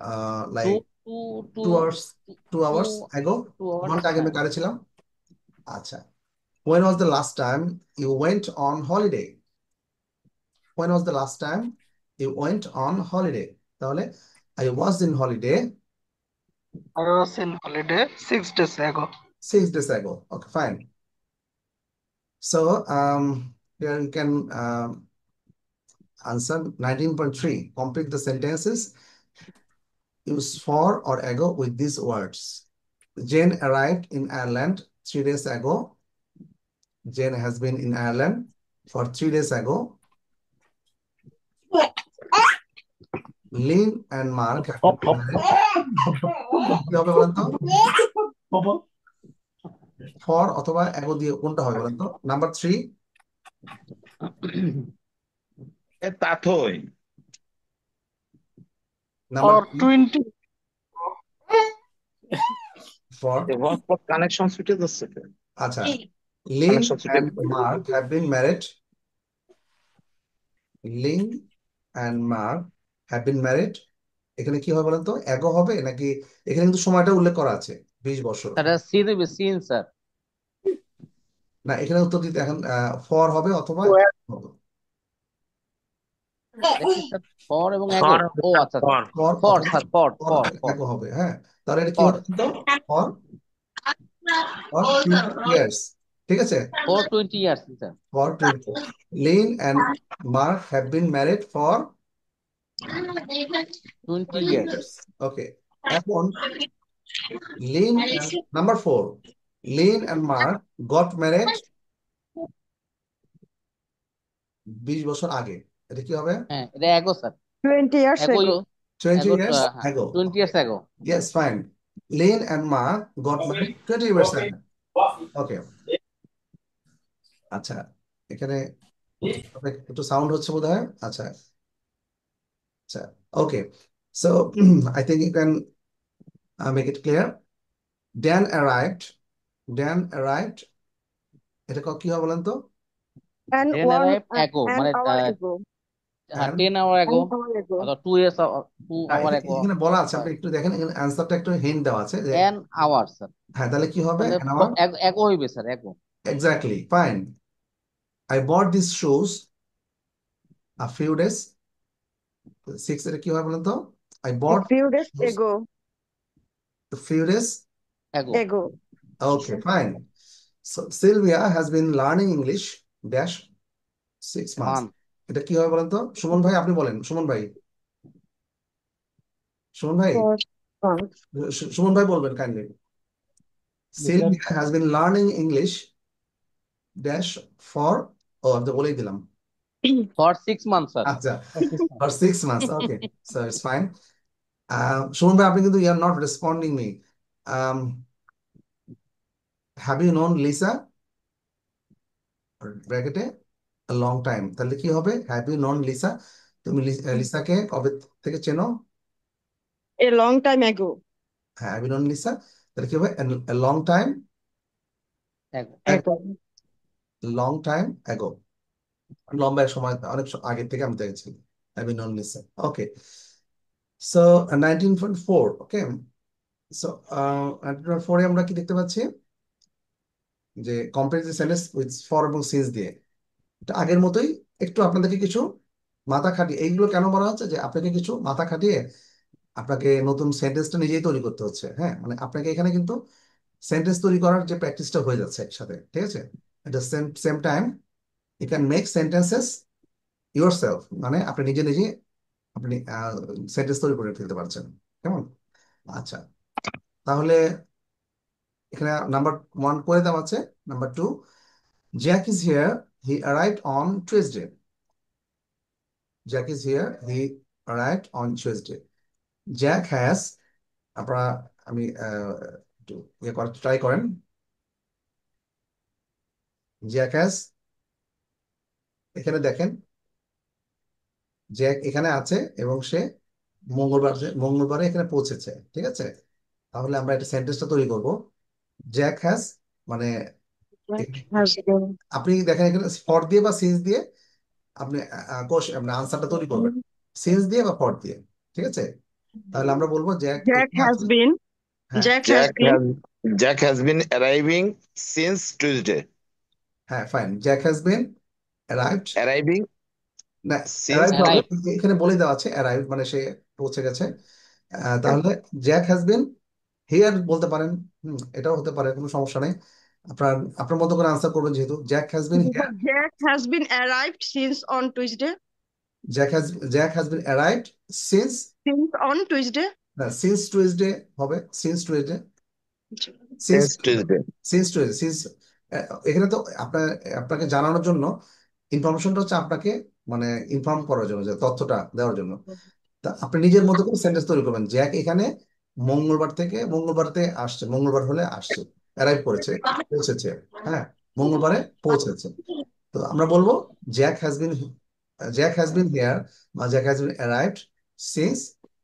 two like two two 2 hours, two 2 hours ago, 2 hours, ঘন্টা আগে আমি হ্যাঁ। কারে ছিলাম। আচ্ছা, when was the last time you went on holiday? when was the last time you went on holiday? তাহলে I was in holiday I was in holiday 6 days ago. 6 days ago, okay, fine. So here you can answer 19.3, complete the sentences, use for or ago with these words. Jane arrived in Ireland 3 days ago. Jane has been in Ireland for 3 days ago. Lynn and Mark have been married. কি হবে বলেন তো? For অথবা ago দিয়ে কোনটা হবে বলেন তো? Number 3, Tathoi number Or 20. For. Hotspot connection ছুটে যাচ্ছে কেন? আচ্ছা, Lynn and Mark have been married. লিন and Mark have been married. এখানে কি হবে বলেন তো? অ্যাগো হবে নাকি? এখানে কিন্তু সময়টা উল্লেখ করা আছে 20 বছর। স্যার সি দেবে সিন স্যার। না, এখানে উত্তর দিতে এখন ফর হবে অথবা হবে। দেখি স্যার ফর এবং এগো। ফর ও আচ্ছা ফর ফর ফর অথবা sir for for for for এগো হবে, হ্যাঁ। তাহলে এটা কি ফর হবে তো? ফর ফর 20 years, ঠিক আছে? For 20 years sir. For 20. Lynn and Mark have been married for 20 20 years. years. Okay. এখন Lynn and number 4. Lynn and Mark got married 20 বছর আগে। এটা কি হবে? হ্যাঁ এটা এগো স্যার। 20 years এগোই ago. 20 এগো years হ্যাঁ ago. 20 years ago. Yes, fine. Lynn and Mark got married 20 years ago. Okay. আচ্ছা, এখানে একটু সাউন্ড হচ্ছে বোধহয়। আচ্ছা আচ্ছা, ওকে। So I think you can make it clear. Dan arrived. Dan arrived. এটা কি হবে বলেন তো? And then arrive ago an মানে hour ago. হ্যাঁ And 10 hour ago An hour ago. অথবা 2 ইয়ার্স 2 আওয়ার এগো। এখানে বলা আছে, আপনি একটু দেখেন, এখানে অ্যান্সারটা একটু হিন্ট দেওয়া আছে যে এন আওয়ার স্যার। হ্যাঁ, তাহলে কি হবে? তাহলে an hour, এগো হইবে স্যার এগো। exactly, fine. I bought these shoes a few days 6 এটা কি হয় বলেন তো? I A bought few days shoes ago. a few days. এগো Ago. Okay, fine. So Sylvia has been learning English dash 6 months. মান এটা কি হয় বলেন তো? সুমন ভাই আপনি বলেন, সুমন ভাই, সুমন ভাই, For months. সুমন ভাই বলবেন kindly. Sylvia has been learning English dash for, ও আমি তো বলেই দিলাম। ফর 6 months স্যার আচ্ছা, for 6 months. Okay, so it's fine. Suman ভাই আপনি কিন্তু you are not responding me. Um, have you known Lisa? ব্র্যাকেটে a long time. তাহলে কি হবে? Have you known Lisa? তুমি লিসাকে কবে থেকে চেনো? A long time ago. হ্যাঁ, have you known Lisa? তাহলে কি হবে? A long time এগো ago. Ago. Long time ago. লম্বা এক সময়, অনেক আগে থেকে আমি দেখেছি। Have you known Lisa? Okay. So 19.4. Okay. So 19.4 এ আমরা কি দেখতে পাচ্ছি? যে কম্পারেটিভ সেন্টেন্স উইথ ফর এবং সিন্স দিয়ে। এটা আগের মতোই, একটু আপনাদেরকে কিছু মাথা খাটিয়ে, এইগুলো কেন বলা হচ্ছে যে আপনাকে কিছু মাথা খাটিয়ে আপনাকে নতুন সেন্টেন্সটা নিজেই তৈরি করতে হচ্ছে। হ্যাঁ, মানে আপনাকে এখানে কিন্তু সেন্টেন্স তৈরি করার যে প্র্যাকটিসটা হয়ে যাচ্ছে একসাথে, ঠিক আছে? At the same same time you can make sentences yourself, মানে আপনি নিজে নিজে আপনি সেন্টেন্স তৈরি করে ফেলতে পারছেন। কেমন? আচ্ছা, তাহলে এখানে নাম্বার 1 করে দেওয়া আছে। Number 2, Jack is here, he arrived on Tuesday. Jack is here, he arrived on Tuesday. Jack has, আপনারা, আমি একটু ইয়ে করার ট্রাই করেন। জ্যাক হ্যাজ, এখানে দেখেন জ্যাক এখানে আছে এবং সে মঙ্গলবারে এখানে পৌঁছেছে, ঠিক আছে? তাহলে আমরা একটা সেন্টেন্সটা তৈরি করব। জ্যাক হ্যাজ, মানে Jack has been. আপনি দেখেন এখানে ফর দিয়ে বা সিন্স দিয়ে আপনি আপনি আনসারটা তৈরি করবেন, সিন্স দিয়ে বা ফর দিয়ে, ঠিক আছে? তাহলে আমরা বলবো জ্যাক Jack এখানে has আছে। been. হ্যাঁ, Jack has been. Jack has been arriving since Tuesday. হ্যাঁ, fine. Jack has been arrived, Arriving না since অ্যারাইভড হবে, অ্যারাইভ এখানে বলে দেওয়া আছে অ্যারাইভ মানে সে পৌঁছে গেছে। তাহলে জ্যাক হ্যাজ বিন হিয়ার বলতে পারেন, এটাও হতে পারে, কোনো সমস্যা নেই। আপনার আপনার মতো করে আনসার করবেন, যেহেতু Jack has been here. Jack has been arrived since on Tuesday. Jack has been arrived since, Since on Tuesday. না সিন্স টুয়েসডে হবে, since Tuesday, since since Tuesday. Since Tuesday, since. এখানে তো আপনাকে জানানোর জন্য ইনফরমেশনটা হচ্ছে আপনাকে, মানে ইনফর্ম করার জন্য, যে তথ্যটা দেওয়ার জন্য। তা আপনি নিজের মতো করে সেন্টেন্স তৈরি করবেন। জ্যাক এখানে মঙ্গলবারতে আসছে, মঙ্গলবার হলে আসছে, অ্যারাইভ করেছে, পৌঁছেছে। হ্যাঁ, মঙ্গলবারে পৌঁছেছে। তো আমরা বলবো জ্যাক হ্যাজ বিন হিয়ার বা Jack has been arrived since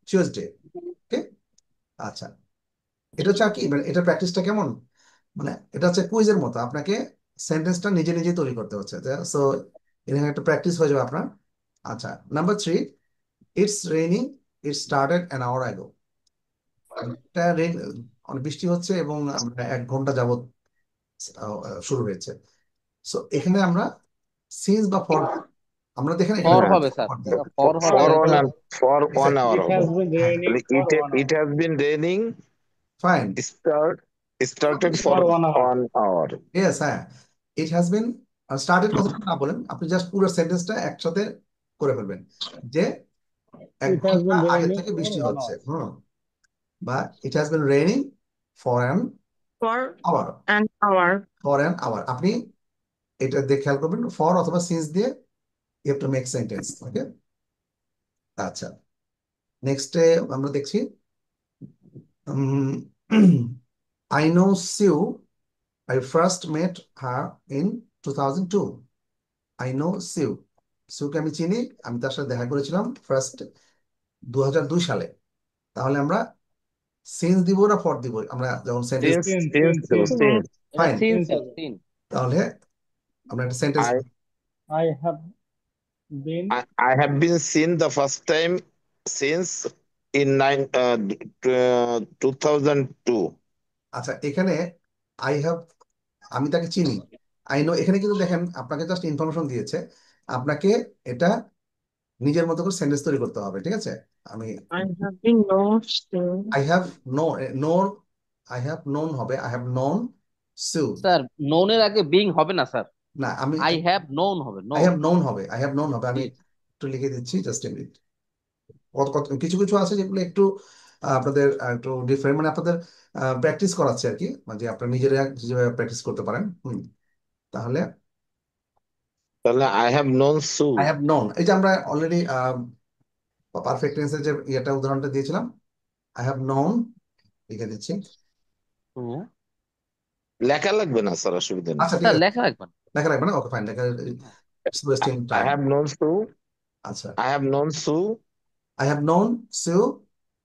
Tuesday. Okay, আচ্ছা, এটা হচ্ছে আর কি, মানে এটা প্র্যাকটিসটা কেমন, মানে এটা হচ্ছে কুইজের মতো, আপনাকে সেন্টেন্সটা নিজে নিজে তৈরি করতে হচ্ছে। সো এখানে একটা প্র্যাকটিস হয়ে যাবে আপনার। আচ্ছা, number 3, it's raining, it started an hour ago. এটা অনেক বৃষ্টি হচ্ছে এবং আমরা 1 ঘন্টা যাবত শুরু হয়েছে। সো এখানে আমরা সিন্স বা ফর, আমরা দেখেন এখানে ফর হ্যাঁ, হবে স্যার, for দিয়ে। ফর হবে for তাহলে for 1 Exactly. hour It হবে। has been হ্যাঁ, raining for 1 It hour. has been raining fine, started for For 1 hour. 1 hour. Yes, হ্যাঁ, ইট হ্যাজ বিন স্টার্টেড কথা না বলেন, আপনি জাস্ট পুরো সেন্টেন্সটা একসাথে করে ফেলবেন, যে It has 1 ঘন্টা been আগে raining থেকে for বৃষ্টি 1 হচ্ছে, hour. বা it has been raining for an For hour, an hour. আপনি এটা দিয়ে খেয়াল করবেন, ফর অথবা সিন্স দিয়ে you have to make sentence. Okay, আচ্ছা, নেক্সটে আমরা দেখছি I know Sue, I first met her in 2002. I know Sue. সিউকে আমি চিনি, আমি তার সাথে দেখা করেছিলাম ফার্স্ট 2002 সালে। তাহলে আমরা সিন্স দিব না ফর দিব, আমরা যখন সেন্টেন্স, Since. এটা fine, since Since. Sir, since. তাহলে আমরা একটা sentence, I have been. I have been seen the first time since in 2002. আচ্ছা, এখানে আই হ্যাভ, আমি তাকে চিনি, আই নো, এখানে কিন্তু দেখেন আপনাকে জাস্ট ইনফরমেশন দিয়েছে, আপনাকে এটা নিজের মতো করে সেন্টেন্স তৈরি করতে হবে, ঠিক আছে? আমি I have been lost. I have no নোর আই হ্যাভ নোন হবে I have known Sue. Sir নোনের আগে বিং হবে না স্যার, না, আমি আই হ্যাভ নোন হবে, আই নোন। হ্যাভ নোন হবে আই হ্যাভ নোন হবে। আমি জি। একটু লিখে দিচ্ছি, জাস্ট এ মিনিট। কিছু কিছু আছে যেগুলো একটু আপনাদের একটু ডিফারেন্ট, মানে আপনাদের প্র্যাকটিস করাচ্ছে আর কি, মানে আপনারা নিজেরা যেভাবে প্র্যাকটিস করতে পারেন। তাহলে তাহলে আই হ্যাভ নোন সু। আই হ্যাভ নোন, এই যে আমরা অলরেডি পারফেক্ট টেন্সের যে উদাহরণটা দিয়েছিলাম, আই হ্যাভ নোন লিখে দিচ্ছি। লেখা লাগবে না স্যার, অসুবিধা নেই। আচ্ছা ঠিক স্যার আছে, লেখা রাখবেন। লেখা রাখবে না, ওকে ফাইন, লেখা wasting I time. Have known সু, আচ্ছা, আই হ্যাভ নোন সু, আই হ্যাভ নোন সু,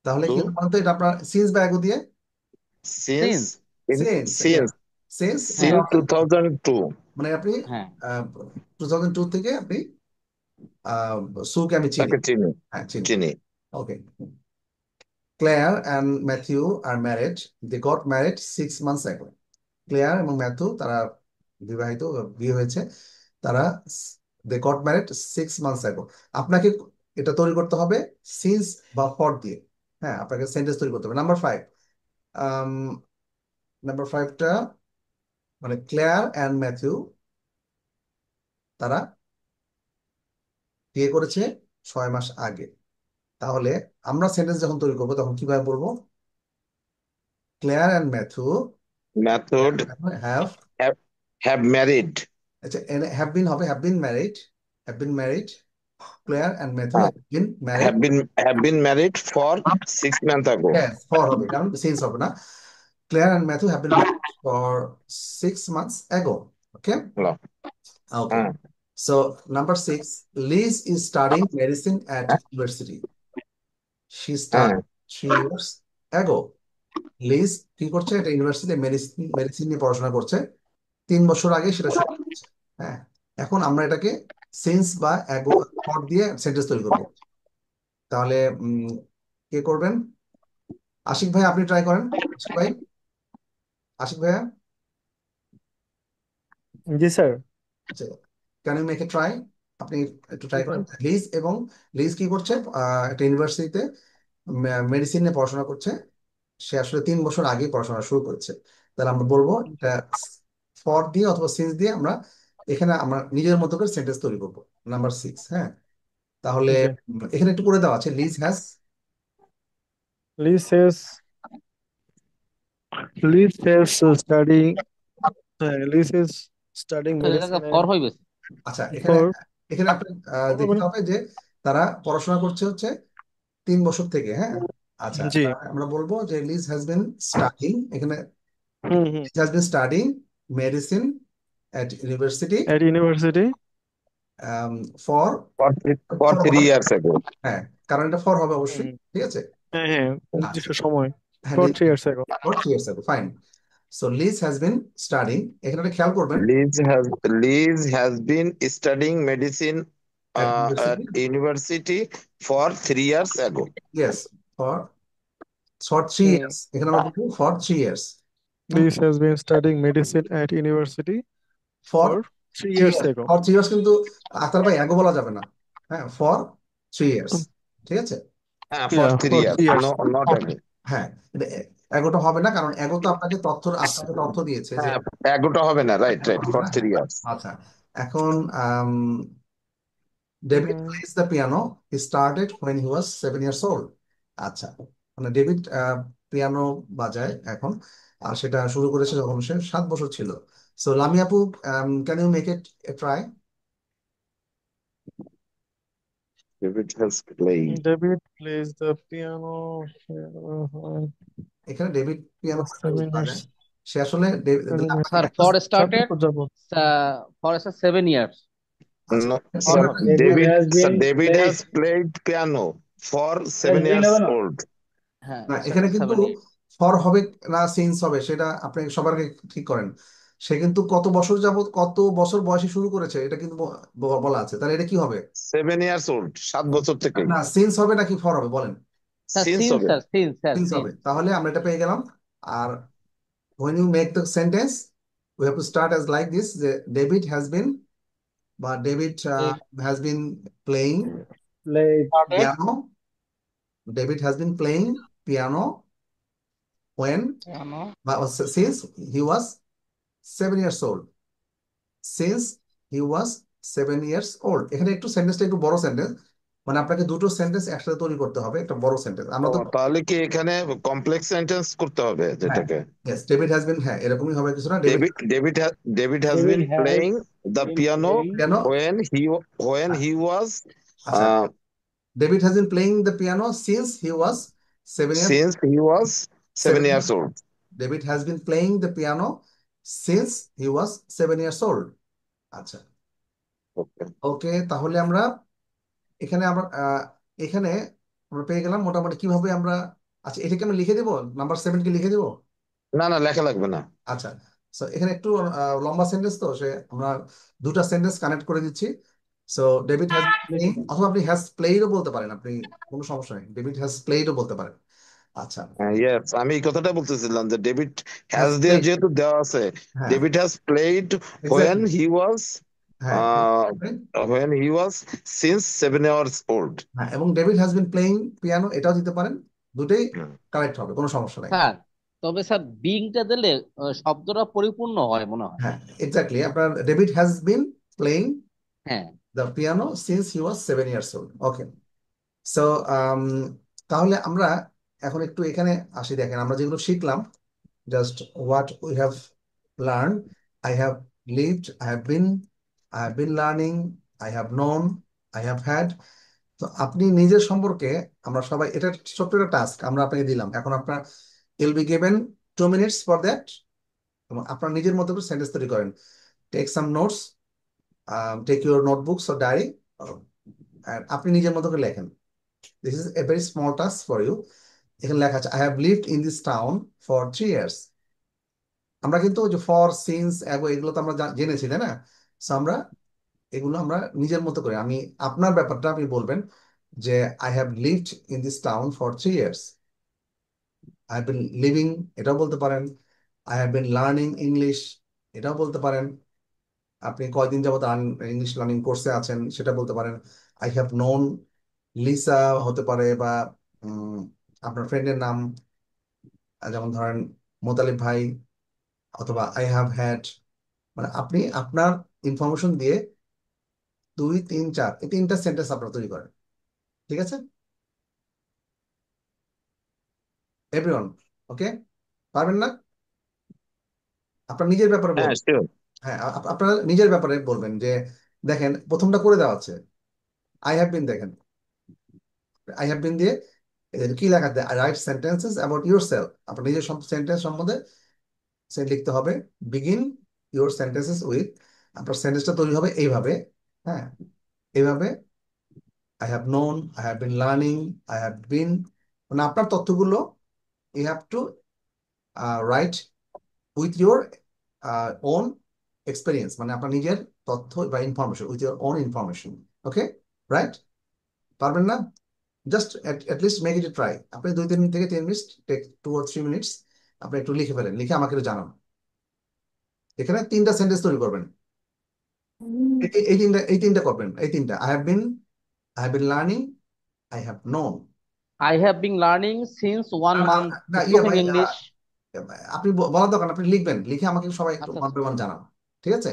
তাহলে সু কি বলতো, এটা আপনার সিন্স বা এগো দিয়ে since since since since since 2002। মানে আপনি হ্যাঁ 2002 থেকে আপনি সুকে আমি চিনি। তাকে চিনি হ্যাঁ চিনি। চিনি। ওকে। Claire and Matthew are married. They got married 6 months ago. Claire এবং ম্যাথু তারা বিবাহিত, বিয়ে হয়েছে, তারা they got married 6 months ago। আপনাকে এটা তৈরি করতে হবে সিন্স বা ফর দিয়ে। হ্যাঁ, আপনাকে সেন্টেন্স তৈরি করতে হবে। নাম্বার ফাইভটা মানে ক্লেয়ার অ্যান্ড ম্যাথিউ তারা বিয়ে করেছে 6 মাস আগে। তাহলে আমরা সেন্টেন্স যখন তৈরি করবো তখন কিভাবে বলবো? Claire and Matthew method have, have married. আচ্ছা হ্যাভ বিন হবে have been married, have been married. Claire and Matthew have been married. have been married for 6 months ago. Yes, for হবে কারণ since হবে না। Claire and Matthew have been married for 6 months ago. Okay. Hello. Okay. So number 6, Liz is studying medicine at university. She started 3 years ago. Liz কি করছে? এটা university medicine নিয়ে পড়াশোনা করছে, 3 বছর আগে সেটা শুরু করেছে। হ্যাঁ, এখন আমরা এটাকে সিন্স বা অ্যাগো ফর দিয়ে সেন্টেন্স তৈরি করবো। তাহলে কে করবেন? আশিক ভাই, আপনি ট্রাই করেন। আশিক ভাই, আশিক ভাইয়া, জি স্যার। আচ্ছা, can you make a try? আপনি একটু ট্রাই করেন। লিজ কি করছে? একটা ইউনিভার্সিটিতে মেডিসিন নিয়ে পড়াশোনা করছে। সে আসলে 3 বছর আগে পড়াশোনা শুরু করেছে। তাহলে আমরা বলবো এটা ফর দিয়ে অথবা সিন্স দিয়ে আমরা এখানে আমরা নিজের মতো করে সেন্টেন্স তৈরি করবো। নাম্বার 6, হ্যাঁ। তাহলে জি। এখানে একটু করে দেওয়া আছে, Liz has Liz says Liz says studying Liz is studying sir medicine এটা ফর হইবে। আচ্ছা, এখানে for এখানে আপনি দেখতে হবে যে তারা পড়াশোনা করছে হচ্ছে 3 বছর থেকে, হ্যাঁ। আচ্ছা, জি। আমরা বলবো যে লিজ হ্যাজ বিন স্টাডিং, এখানে hmm Liz has been studying medicine at university at university for for 3 years ago. হ্যাঁ, কারণ এটা ফর হবে অবশ্যই, ঠিক আছে। হ্যাঁ হ্যাঁ নির্দিষ্ট সময় হ্যাঁ, for 3 years ago. for 3 years ago, fine. So Liz has been studying, এখানে একটা খেয়াল করবেন, Liz has been studying medicine at university for 3 years ago. Yes, for 3 years, এখানে আমরা বলবো for 3 years. Liz has been studying medicine at university for for 3 years ago. for 3 years কিন্তু আক্তার ভাই এগো বলা যাবে না, হ্যাঁ, for 3 years, ঠিক আছে। For Yeah, 3 for years, 3 years. no, not ago. হ্যাঁ, এগোটা হবে না কারণ এগো তো আপনাকে তথ্য দিয়েছে যে এগোটা হবে না, রাইট for 3 years. আচ্ছা, এখন David plays the piano. He started when he was 7 years old. আচ্ছা, মানে ডেভিড পিয়ানো বাজায় এখন, আর সেটা শুরু করেছে যখন সে 7 বছর ছিল। সো লামি আপু, can you make it a try? David has played. David plays the piano এখানে ডেভিড পিয়ানো 7 years. সে আসলে sir for started for 7 years. No, sir, David has played piano for 7 years old. হ্যাঁ, না, এখানে কিন্তু for হবে না since হবে, সেটা আপনি সবার আগে ঠিক করেন। সে কিন্তু কত বছর বয়সে শুরু করেছে এটা কিন্তু বলা আছে, তাহলে এটা কি হবে? 7 years old, 7 বছর থেকে। না, সিন্স হবে নাকি ফর হবে বলেন? সিন্স হবে। সিন্স হবে, তাহলে আমরা এটা পেয়ে গেলাম। আর when you make the sentence we have to start as like this, যে David has been বা David has been playing played started piano. David has been playing piano when piano since he was 7 years old. Since he was 7 years old. এখানে একটু সেন্টেন্সটা একটু বড় sentence, মানে আপনাকে দুটো সেন্টেন্স একসাথে তৈরি করতে হবে, একটা বড় সেন্টেন্স। আমরা ও তো তাহলে কি এখানে কমপ্লেক্স সেন্টেন্স করতে হবে হ্যাঁ, যেটাকে yes, ডেভিড হ্যাজ বিন, হ্যাঁ এরকমই হবে কিছুটা। David David has David been has playing the been piano playing piano, when he was আচ্ছা, David has been playing the piano since he was 7 years since he was 7 7 years years old. David has been playing the piano since he was 7 years old. আচ্ছা, Okay. ওকে, তাহলে আমরা এখানে আমরা এখানে আমরা পেয়ে গেলাম মোটামুটি কিভাবে আমরা। আচ্ছা, এটাকে আমি লিখে দেবো, নাম্বার 7 কি লিখে দেবো? না লেখা লাগবে না। আচ্ছা, সো এখানে একটু লম্বা সেন্টেন্স, তো সে আমরা দুটা সেন্টেন্স কানেক্ট করে দিচ্ছি। সো ডেভিড হ্যাজ প্লেইং, অথবা আপনি হ্যাজ প্লেইডও বলতে পারেন, আপনি কোনো সমস্যা নেই, ডেভিড হ্যাজ প্লেইডও বলতে পারেন। আচ্ছা, ইয়েস, আমি এই কথাটা বলতেছিলাম যে ডেভিড হ্যাজ হ্যাজ দিয়ে প্লেইড, যেহেতু দেওয়া আছে, হ্যাঁ David has played when exactly, he was হ্যাঁ uh, right? when he was since 7 years old. হ্যাঁ, এবং David has been playing piano এটাও দিতে পারেন, দুটোই কারেক্ট হবে, কোনো সমস্যা নাই। স্যার, তবে স্যার বিংটা দিলে শব্দটা পরিপূর্ণ হয় মনে হয়। হ্যাঁ এক্স্যাক্টলি, আপনার ডেভিড হ্যাজ বিন প্লেইং হ্যাঁ, the piano since he was 7 years old. Okay, so তাহলে আমরা এখন একটু এখানে আসি। দেখেন আমরা যেগুলো শিখলাম, just what we have learn, I have lived, I have been learning, I have known, I have had. তো আপনি নিজের সম্পর্কে, আমরা সবাই, এটা ছোট্ট একটা টাস্ক আমরা আপনাকে দিলাম, এখন আপনার will be given 2 minutes for that, এবং আপনার নিজের মতো করে সেন্টেন্স তৈরি করেন। Take some notes, take your notebooks or diary, আপনি নিজের মতো করে লেখেন। This is a very small task for you. এখানে লেখা আছে, I have lived in this town for 3 years। আমরা কিন্তু ওই যে ফর, সিন্স, অ্যাগো এগুলো তো আমরা জেনেছি, তাই না? সো আমরা এগুলো আমরা নিজের মতো করে, আমি আপনার ব্যাপারটা আপনি বলবেন যে I have lived in this town for 3 years। I have been living, এটাও বলতে পারেন। I have been learning English, এটাও বলতে পারেন। আপনি কয়দিন যাবত ইংলিশ লার্নিং কোর্সে আছেন, সেটা বলতে পারেন। আই হ্যাভ নোন লিসা হতে পারে, বা উম, আপনার ফ্রেন্ডের নাম, যেমন ধরেন মোতালিব ভাই, অথবা আই হ্যাভ হ্যাড। মানে আপনি আপনার ইনফরমেশন দিয়ে 2 3 4 এই 3টা সেন্টেন্স আপনারা তৈরি করেন, ঠিক আছে এভরিওয়ান? ওকে, পারবেন না? আপনার নিজের ব্যাপারে হ্যাঁ, বলবেন। শিওর। হ্যাঁ, আপনার নিজের ব্যাপারে বলবেন যে দেখেন প্রথমটা করে দেওয়া আছে, আই হ্যাভ বিন, দেখেন আই হ্যাভ বিন দিয়ে কি লেখা, right sentences about your self, আপনার নিজের সেন্টেন্স সম্বন্ধে সে লিখতে হবে। বিগিন ইউর সেন্টেন্সেস উইথ, আপনার সেন্টেন্সটা তৈরি হবে এইভাবে, হ্যাঁ এইভাবে, I have known, I have been learning, I have been, মানে আপনার তথ্যগুলো you have to write with your own experience, মানে আপনার নিজের তথ্য বা information, with your own information. Okay, right? পারবেন না? Just at least make it try. আপনি 2 থেকে 3 মিনিট, টেক 2 or 3 minutes, আপনি একটু লিখে ফেলেন, লিখে আমাকে একটু জানান। এখানে 3টা সেন্টেন্স তৈরি করবেন, এই তিনটা করবেন, এই তিনটা, I have been learning, I have known. I have been learning since one month না ইয়ে স্পোকেন ভাই, ইংলিশ। আপনি বলার দরকার না, আপনি লিখবেন, লিখে আমাকে সবাই একটু আচ্ছা, ওয়ান আচ্ছা। বাই ওয়ান জানান, ঠিক আছে?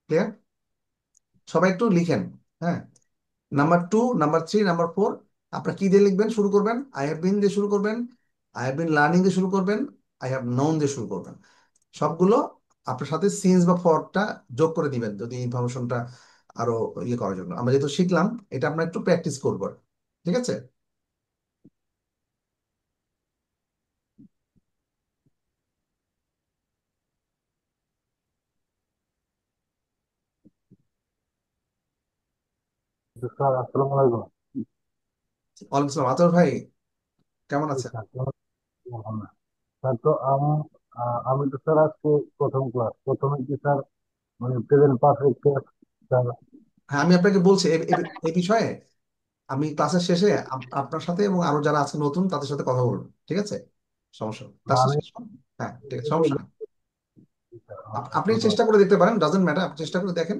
ক্লিয়ার? সবাই একটু লিখেন, হ্যাঁ। নাম্বার 2, নাম্বার 3, নাম্বার 4, আপনার কি দিয়ে লিখবেন? শুরু করবেন আই হ্যাভ বিন দিয়ে শুরু করবেন, আই হ্যাভ বিন লার্নিং দিয়ে শুরু করবেন, আই হ্যাভ নোন দিয়ে শুরু করবেন। সবগুলো আপনার সাথে সিন্স বা ফরটা যোগ করে দিবেন, যদি ইনফরমেশনটা আরো ইয়ে করার জন্য। আমরা যেহেতু শিখলাম, এটা আমরা একটু প্র্যাকটিস করবো, ঠিক আছে? স্যার আসসালামু আলাইকুম। ওয়ালাইকুম আসসালাম, আতর ভাই কেমন আছেন? স্যার তো আমি তো স্যার আজকে প্রথম ক্লাস, প্রথমে কি স্যার মানে প্রেজেন্ট পারফেক্ট স্যার? হ্যাঁ, আমি আপনাকে বলছি এই বিষয়ে আমি ক্লাসের শেষে আপনার সাথে এবং আরো যারা আছে নতুন তাদের সাথে কথা বলবো, ঠিক আছে? সমস্যা নেই। ক্লাসটা আমি শেষ করুন। হ্যাঁ ঠিক আছে, সমস্যা নেই। আপনি চেষ্টা করে দেখতে পারেন, ডাজেন্ট ম্যাটার, আপনি চেষ্টা করে দেখেন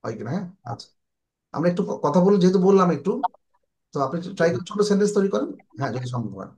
হয় কিনা, হ্যাঁ? আচ্ছা। আমরা একটু কথা বলি, যেহেতু বললাম একটু, তো আপনি ট্রাই করে ছোট সেন্টেন্স তৈরি করেন, হ্যাঁ যদি সম্ভব হয়।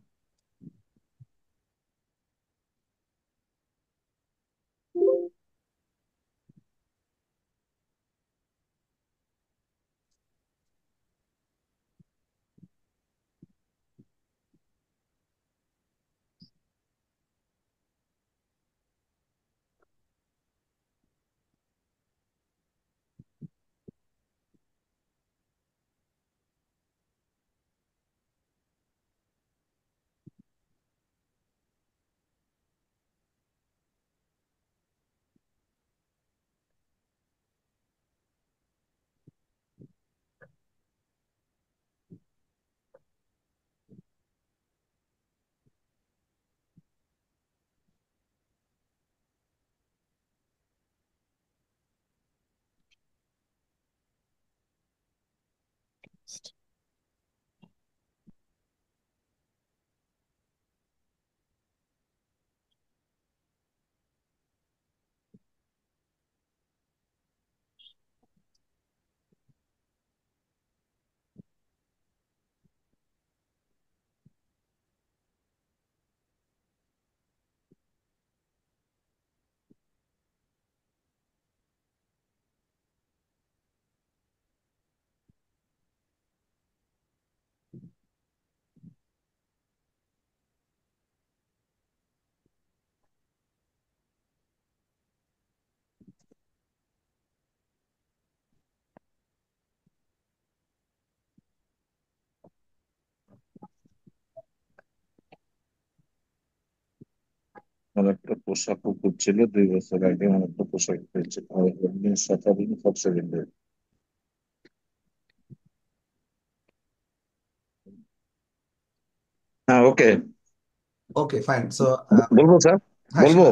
আমার একটা পোষা কুকুর ছিল, 2 বছর আগে আমার একটা পোষা কুকুর ছিল। Suffering for 7 days। হ্যাঁ, ওকে। Okay fine. সো বলবো স্যার? হ্যাঁ বলবো?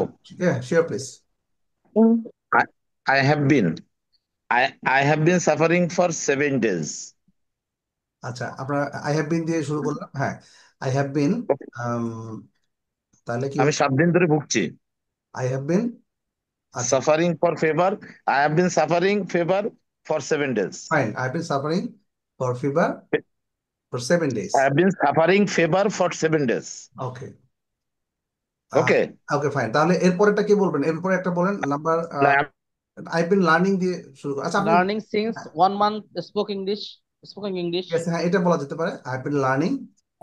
Sure please. I, I have been I have been suffering for 7 days. আচ্ছা, আপনারা আই হ্যাভ বিন দিয়ে শুরু করলাম, হ্যাঁ আই হ্যাভ বিন, তাহলে কি আমি হচ্ছে? 7 দিন ধরে ভুগছি। আই হ্যাভ বিন, আচ্ছা suffering for fever, I have been suffering fever for 7 days. Fine, I have been suffering for fever for 7 days। I have been suffering fever for 7 days. Okay okay. Okay fine, তাহলে এরপরেটা কি বলবেন? এরপরে একটা বলেন number, I been learning দিয়ে শুরু আচ্ছা আপনি learning since 1 month স্পোকিং English. yes, হ্যাঁ এটা বলা যেতে পারে, I have been learning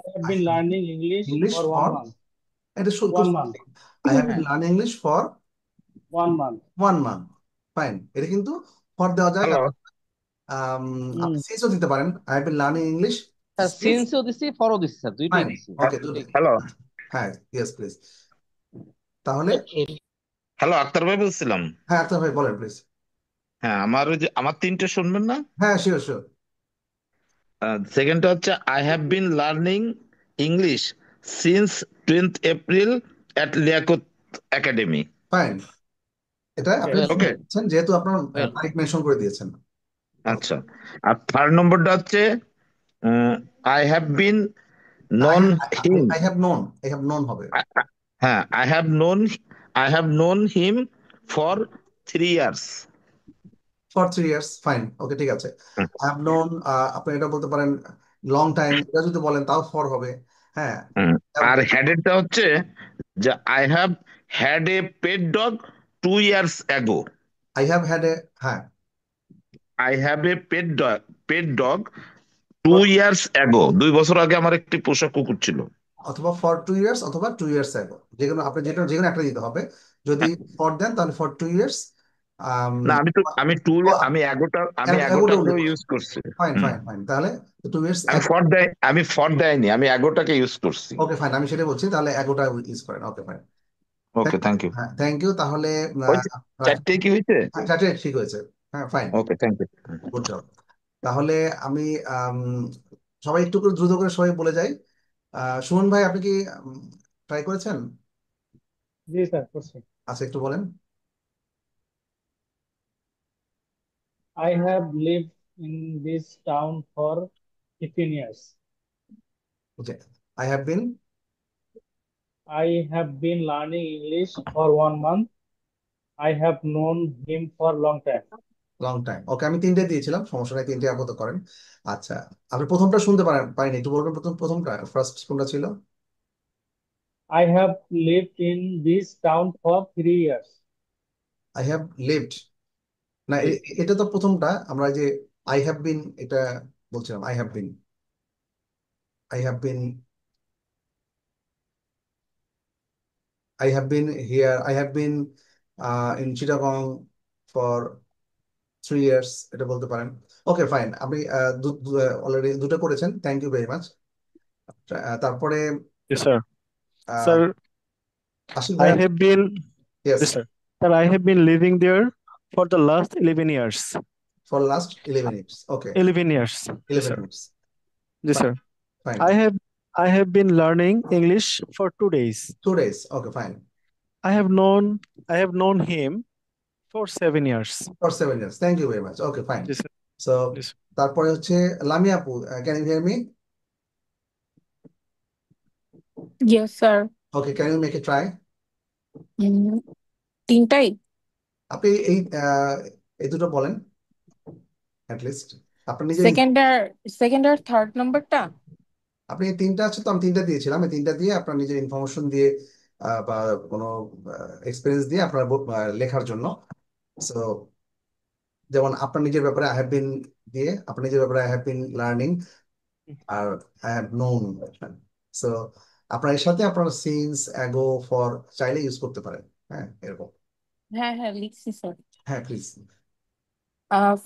I have been learning English English for for, 1 month. এটা খুব 1 month. I have been learning English for 1 month. 1 month। Fine, এটা কিন্তু ফর দেওয়া যায়, হ্যালো। কারণ আপনি সিন্সও দিতে পারেন, I have been learning English since. সিন্সও দিছি, ফরও দিছি স্যার, দুইটাই ফাইন, দিছি। ওকে দুটোই, হ্যালো। হ্যাঁ ইয়েস প্লিজ। তাহলে হ্যালো, আক্তার ভাই বলছিলাম। হ্যাঁ আচ্ছা ভাই বলেন প্লিজ। হ্যাঁ, আমার 3টে শুনবেন না? হ্যাঁ শিওর শিওর। সেকেন্ডটা হচ্ছে I have been learning English since 10th April at Liaquat academy. Fine, এটা আপনি Yes. ওকে, দিচ্ছেন যেহেতু আপনার তারিখ মেনশন করে দিয়েছেন। আচ্ছা। আর 3rd নম্বরটা হচ্ছে আই হ্যাভ বিন আই নন আপনি হিম। আই হ্যাভ নোন হবে। হ্যাঁ, I have known him for 3 years. For 3 years, fine okay ঠিক আছে। আই হ্যাভ নোন, আপনি এটা বলতে পারেন লং টাইম, এটা যদি বলেন তাও ফর হবে, হ্যাঁ। আর হ্যাডেরটা হচ্ছে যে I have had a pet dog 2 years ago. I have had a, হ্যাঁ I have a pet dog 2 years ago. 2 বছর আগে আমার একটি পোষা কুকুর ছিল। অথবা ফর 2 ইয়ার্স অথবা 2 ইয়ার্স অ্যাগো, যেকোনো আপনি যেকোনো একটা দিতে হবে। যদি ফর দেন তাহলে ফর 2 ইয়ার্স। না, আমি এগোটাকেও ইউজ করছি। ফাইন ফাইন ফাইন, তাহলে 2 ইয়ার্স। আমি ফর দেয়নি, আমি এগোটাকে ইউজ করছি। ওকে ফাইন, আমি সেটা বলছি, তাহলে এগোটা ইউজ করেন, okay fine. Okay, thank you. হ্যাঁ থ্যাংক ইউ, তাহলে চারটে কি হয়েছে? চারটে ঠিক হয়েছে, হ্যাঁ fine, okay, thank you. Good job. তাহলে আমি সবাই একটু করে দ্রুত করে সবাই বলে যাই। সুমন ভাই আপনি কি ট্রাই করেছেন? জি স্যার করছি। আচ্ছা একটু বলেন। I have lived in this town for 15 years. I have bin, I have been learning English for 1 month. I have known him for long time. Long time. Okay, আমি তিনটে দিয়েছিলাম, সমস্যা নাই, তিনটে আপাতত করেন। আচ্ছা, আপনি প্রথমটা শুনতে পারিনি, একটু বলবেন প্রথমটা ফার্স্ট কোনটা ছিল? I have lived in this town for 3 years. I have lived, না Lived. এটা তো প্রথমটা, আমরা যে আই হ্যাভ বিন এটা বলছিলাম। I have been, I have been, I have been here, I have been in Chittagong for 3 years, এটা বলতে পারেন। ওকে ফাইন, আপনি অলরেডি দুটো করেছেন, থ্যাংক ইউ ভেরি মাচ। তারপরে Yes, sir. Ah, Sir, Ashik I ভাই। have been, yes, yes, sir. Sir, I have been living there for the last 11 years. For last 11 years. Okay, 11 years. Yes, 11 sir. Years Yes, sir. Fine. I have I have been learning English for 2 days. 2 days, okay fine. I have known I have known him for 7 years. For 7 years, thank you very much. Okay fine. Yes, sir. So Yes. তারপরে হচ্ছে লামিয়া আপু, can you hear me? Yes, sir. Okay, can you make a try? Um, তিনটাই? আপনি এই দুটো বলেন list, আপনার নিজের সেকেন্ড আর থার্ড নাম্বারটা? আপনি এই তিনটা আছে তো, আমি তিনটা দিয়েছিলাম, এই তিনটা দিয়ে আপনার নিজের ইনফরমেশন দিয়ে বা কোনো এক্সপিরিয়েন্স দিয়ে আপনার লেখার জন্য। সো যেমন আপনার নিজের ব্যাপারে আই হ্যাভ বিন দিয়ে, আপনার নিজের ব্যাপারে আই হ্যাভ বিন লার্নিং, আর আই হ্যাভ নোন। সো আপনার এর সাথে আপনার সিন্স, অ্যাগো, ফর চাইলে ইউজ করতে পারেন। হ্যাঁ, এরকম। হ্যাঁ হ্যাঁ, লিখছি স্যার। হ্যাঁ প্লিজ।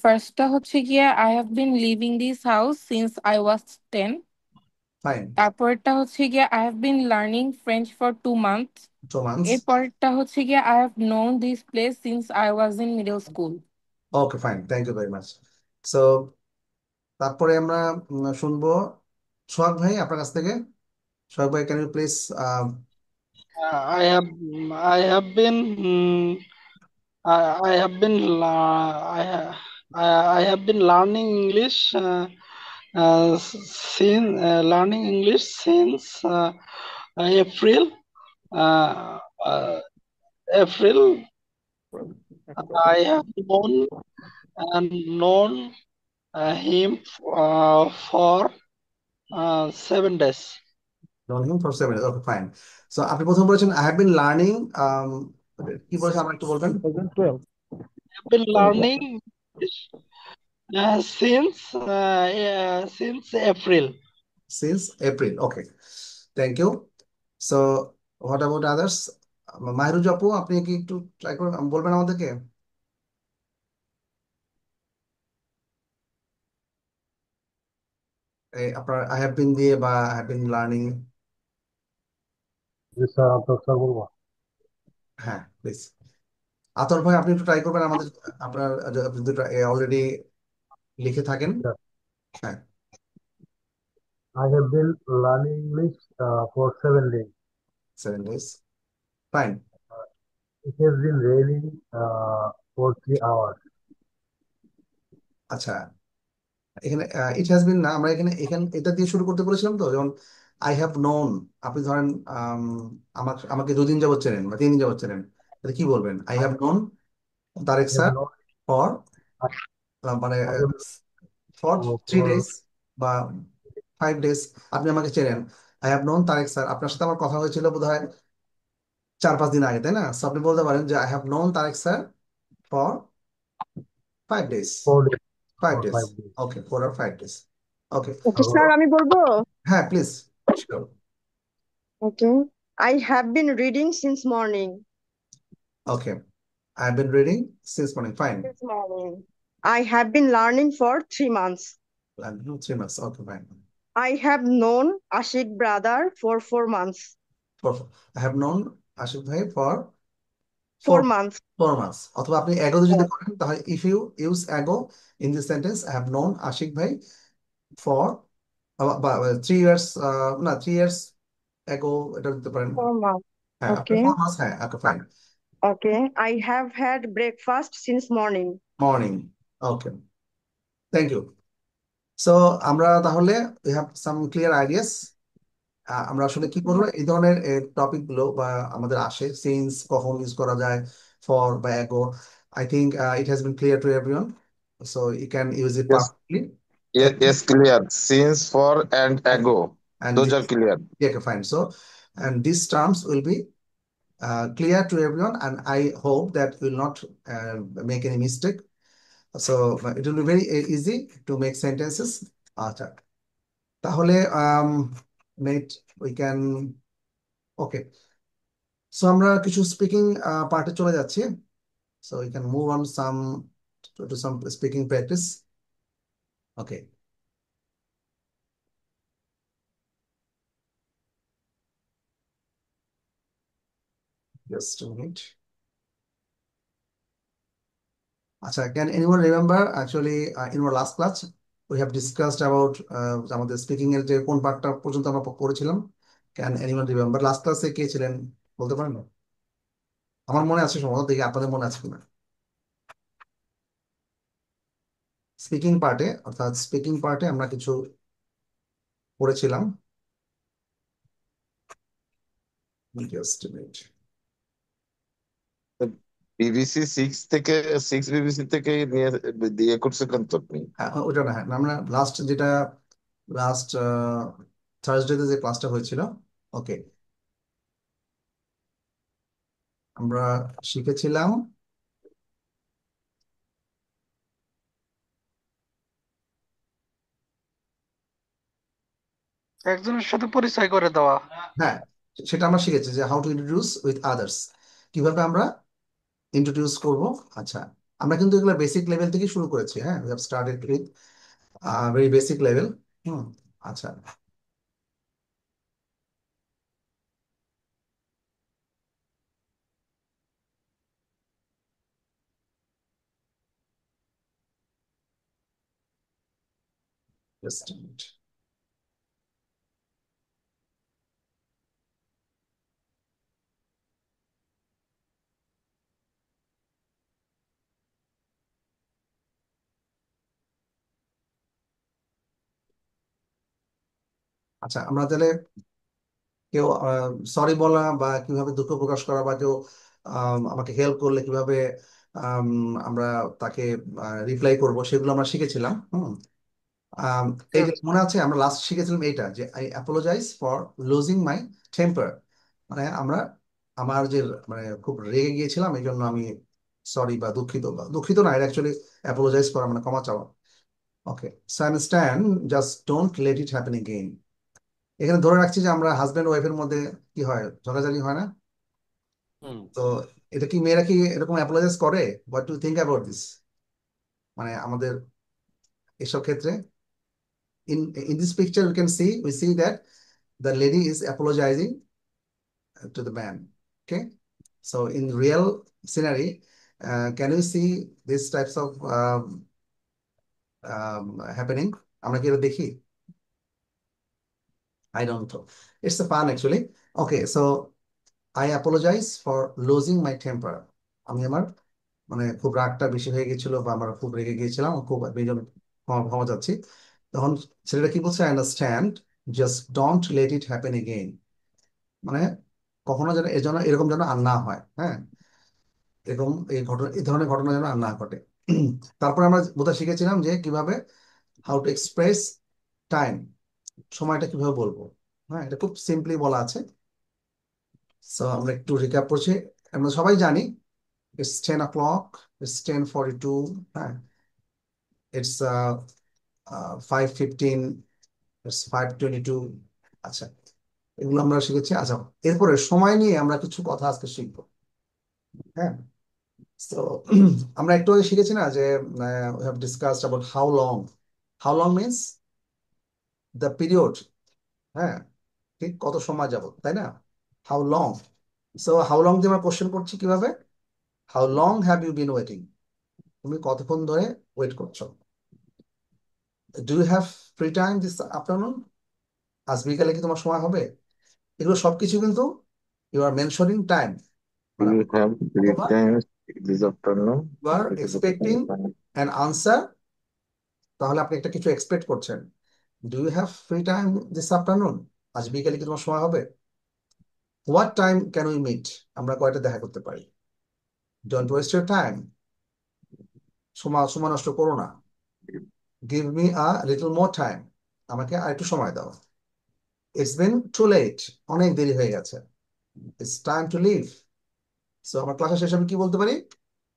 ফার্স্টটা হচ্ছে গিয়ে I have been living this house since I was 10। Fine, তারপরটা হচ্ছে গিয়ে I have been learning French for 2 months। 2 months। এরপরটা হচ্ছে গিয়ে I have known this place since I was in middle school. Okay fine, thank you very much. So তারপরে আমরা শুনবো সোহাগ ভাই আপনার কাছ থেকে। সোহাগ ভাই, can you please? I have been I have been I have been learning English since April. Uh, uh, April. I have known him for 7 days. known him for 7 years, okay fine. So আপনি প্রথম বলেছেন I have been learning, কি বলেছেন আমার একটু বলবেন? 2012. I've been learning English since April. Since April, okay, thank you. So what about others? মাহিরুজ আপু, আপনি কি একটু ট্রাই করে বলবেন আমাদেরকে? এই আপনার আই হ্যাভ বিন দিয়ে বা I have been learning. G sir, আপনার স্যার বলবো। হ্যাঁ প্লিজ। আতর ভাই, আপনি একটু ট্রাই করবেন আমাদের, আপনার আপনি দুটো অলরেডি লিখে থাকেন। হ্যাঁ, I have been learning English for 7 days. 7 days, fine. It has been raining for 3 hours. আচ্ছা, এখানে ইট হ্যাজ বিন না, আমরা এখানে এখানে এটা দিয়ে শুরু করতে বলেছিলাম তো, যেমন আই হ্যাভ নোন, আপনি ধরেন আমাকে 2 দিন যাবত চেনেন বা 3 দিন যাবত চেনেন, তাহলে কি বলবেন? I have known Tareq I have sir known for, I মানে I have for known 3 days বা 5 days, আপনি আমাকে চেনেন। I have known Tareq sir, আপনার সাথে আমার কথা হয়েছিল বোধহয় 4-5 দিন আগে, তাই না? সো আপনি বলতে পারেন যে I have known Tareq sir for 5 days। 4 days 5 or days, 5 days. Okay, 4 or 5 days, okay. Okay sir, আমি বলবো। হ্যাঁ please, sure. Okay, I have been reading since morning. Okay, I've been reading since morning. Fine. Since morning. I have been learning for 3 months. And 3 months. Okay, fine. I have known Ashik brother for 4 months. I have known Ashik bhai for 4 four months. 4 months. অথবা আপনি ago যদি করেন তাহলে if you use ago in this sentence, I have known Ashik bhai for 3 years, না 3 years ago, এটা দিতে পারেন। 4 months. হ্যাঁ, আপনি Okay. 4 months, হ্যাঁ, okay, fine. Okay. I have had breakfast since morning. Morning. Okay. Thank you. So আমরা তাহলে we have some clear ideas. আমরা আসলে কি করবো, এই ধরনের টপিক গুলো বা আমাদের আসে, সিন্স কখন ইউজ করা যায়, ফর বা এগো। I think it has bin clear to everyone. so you can use it Yes, perfectly. yes, clear. Since, for, and ago. And Those are this, clear. okay, fine. So, and these terms will be clear to everyone, and I hope that will not make any mistake. So it will be very easy to make sentences. আচ্ছা তাহলে net we can okay, so আমরা কিছু speaking পার্টে চলে যাচ্ছি, so we can move on some to some speaking practice. Okay, just a minute. আচ্ছা, can anyone remember actually in our last class we have discussed about আমাদের speaking এর যে কোন পার্টটা পর্যন্ত আমরা পড়েছিলাম? Can anyone remember লাস্ট ক্লাসে কে ছিলেন বলতে পারেন? আমার মনে আছে সম্ভবত, দেখি আপনাদের মনে আছে কিনা। স্পিকিং পার্টে, অর্থাৎ স্পিকিং পার্টে আমরা কিছু পড়েছিলাম। Just a minute. BBC 6 BBC থেকে নিয়ে দিয়ে করছিলেন তো আপনি? ওটা না, হ্যাঁ, আমরা লাস্ট যেটা লাস্ট থার্সডেতে যে ক্লাসটা হয়েছিল, ওকে, আমরা শিখেছিলাম একজনের সাথে পরিচয় করে দেওয়া। হ্যাঁ, সেটা আমরা শিখেছি যে how to introduce with others, কিভাবে আমরা ইন্ট্রোডিউস করব। আচ্ছা, আমরা কিন্তু এগুলো বেসিক লেভেল থেকে শুরু করেছি। হ্যাঁ, we have started with very basic level. আচ্ছা, just a minute. আচ্ছা, আমরা তাহলে কেউ সরি বলা বা কিভাবে দুঃখ প্রকাশ করা বা কেউ আমাকে হেল্প করলে কিভাবে আমরা তাকে রিপ্লাই করব, সেগুলো আমরা শিখেছিলাম। এই যে মনে আছে আমরা লাস্ট শিখেছিলাম এইটা যে I apologise for losing my temper, মানে আমরা আমার যে মানে খুব রেগে গিয়েছিলাম এই জন্য আমি সরি বা দুঃখিত না, এটা অ্যাকচুয়ালি অ্যাপোলোজাইজ করা মানে ক্ষমা চাওয়া। Okay, so understand, just don't let it happen again. এখানে ধরে রাখছি যে আমরা হাজব্যান্ড ওয়াইফের মধ্যে কি হয়, ঝগড়াঝাড়ি হয় না? তো এটা কি মেয়েরা কি এরকম অ্যাপোলোজাইজ করে? What do think about this, মানে আমাদের এসব ক্ষেত্রে? in this picture we see that the lady is apologizing to the man. Okay, so in real scenario, can you see these types of happening? আমরা কি এটা দেখি? I don't know, it's a fun actually. Okay, so I apologize for losing my temper. আমি আমার মানে খুব রাগটা বেশি হয়ে গেছিল বা আমরা খুব রেগে গিয়েছিলাম, খুব এই জন্য ক্ষমা চাচ্ছি। তখন ছেলেটা কি বলছে, I understand, just don't let it happen again, মানে কখনো যেন এরকম যেন আর না হয়। হ্যাঁ, এরকম এই ধরনের ঘটনা যেন আর না ঘটে। তারপরে আমরা বোধহয় শিখেছিলাম যে কিভাবে হাউ টু এক্সপ্রেস টাইম, সময়টা কিভাবে বলবো। হ্যাঁ, এটা খুব সিম্পলি বলা আছে। সো আমরা একটু রিক্যাপ করছি। আমরা সবাই জানি it's 10 o'clock, it's 10:42, it's 5:15, it's 5:22। আচ্ছা, এগুলো আমরা শিখেছি। আচ্ছা, এরপরে সময় নিয়ে আমরা কিছু কথা আজকে শিখবো। হ্যাঁ, তো আমরা একটু আগে শিখেছি না যে we have discussed about how long means the period। হ্যাঁ, ঠিক কত সময় যাবত, তাই না? how long, so how long দিয়ে আমরা কোশ্চেন করছি কিভাবে, how long have you been waiting, তুমি কতক্ষণ ধরে ওয়েট করছো। Do you have free time this afternoon, আজ বিকালে কি তোমার সময় হবে? এগুলো সবকিছু কিন্তু you are mentioning time, Do you have free অথবা time this afternoon? You are expecting an answer, তাহলে আপনি একটা কিছু এক্সপেক্ট করছেন। Do you have free time this afternoon, আজ বিকালে কি তোমার সময় হবে? What time can we meet, আমরা কয়টা দেখা করতে পারি? ডোন্ট ওয়েস্ট ইউর টাইম, সময় নষ্ট করো না। Give me a little more time, আমাকে আর একটু সময় দাও। ইটস বিন টু লেট, অনেক দেরি হয়ে গেছে। It's time to leave. So আমার ক্লাসের শেষে আমি কি বলতে পারি?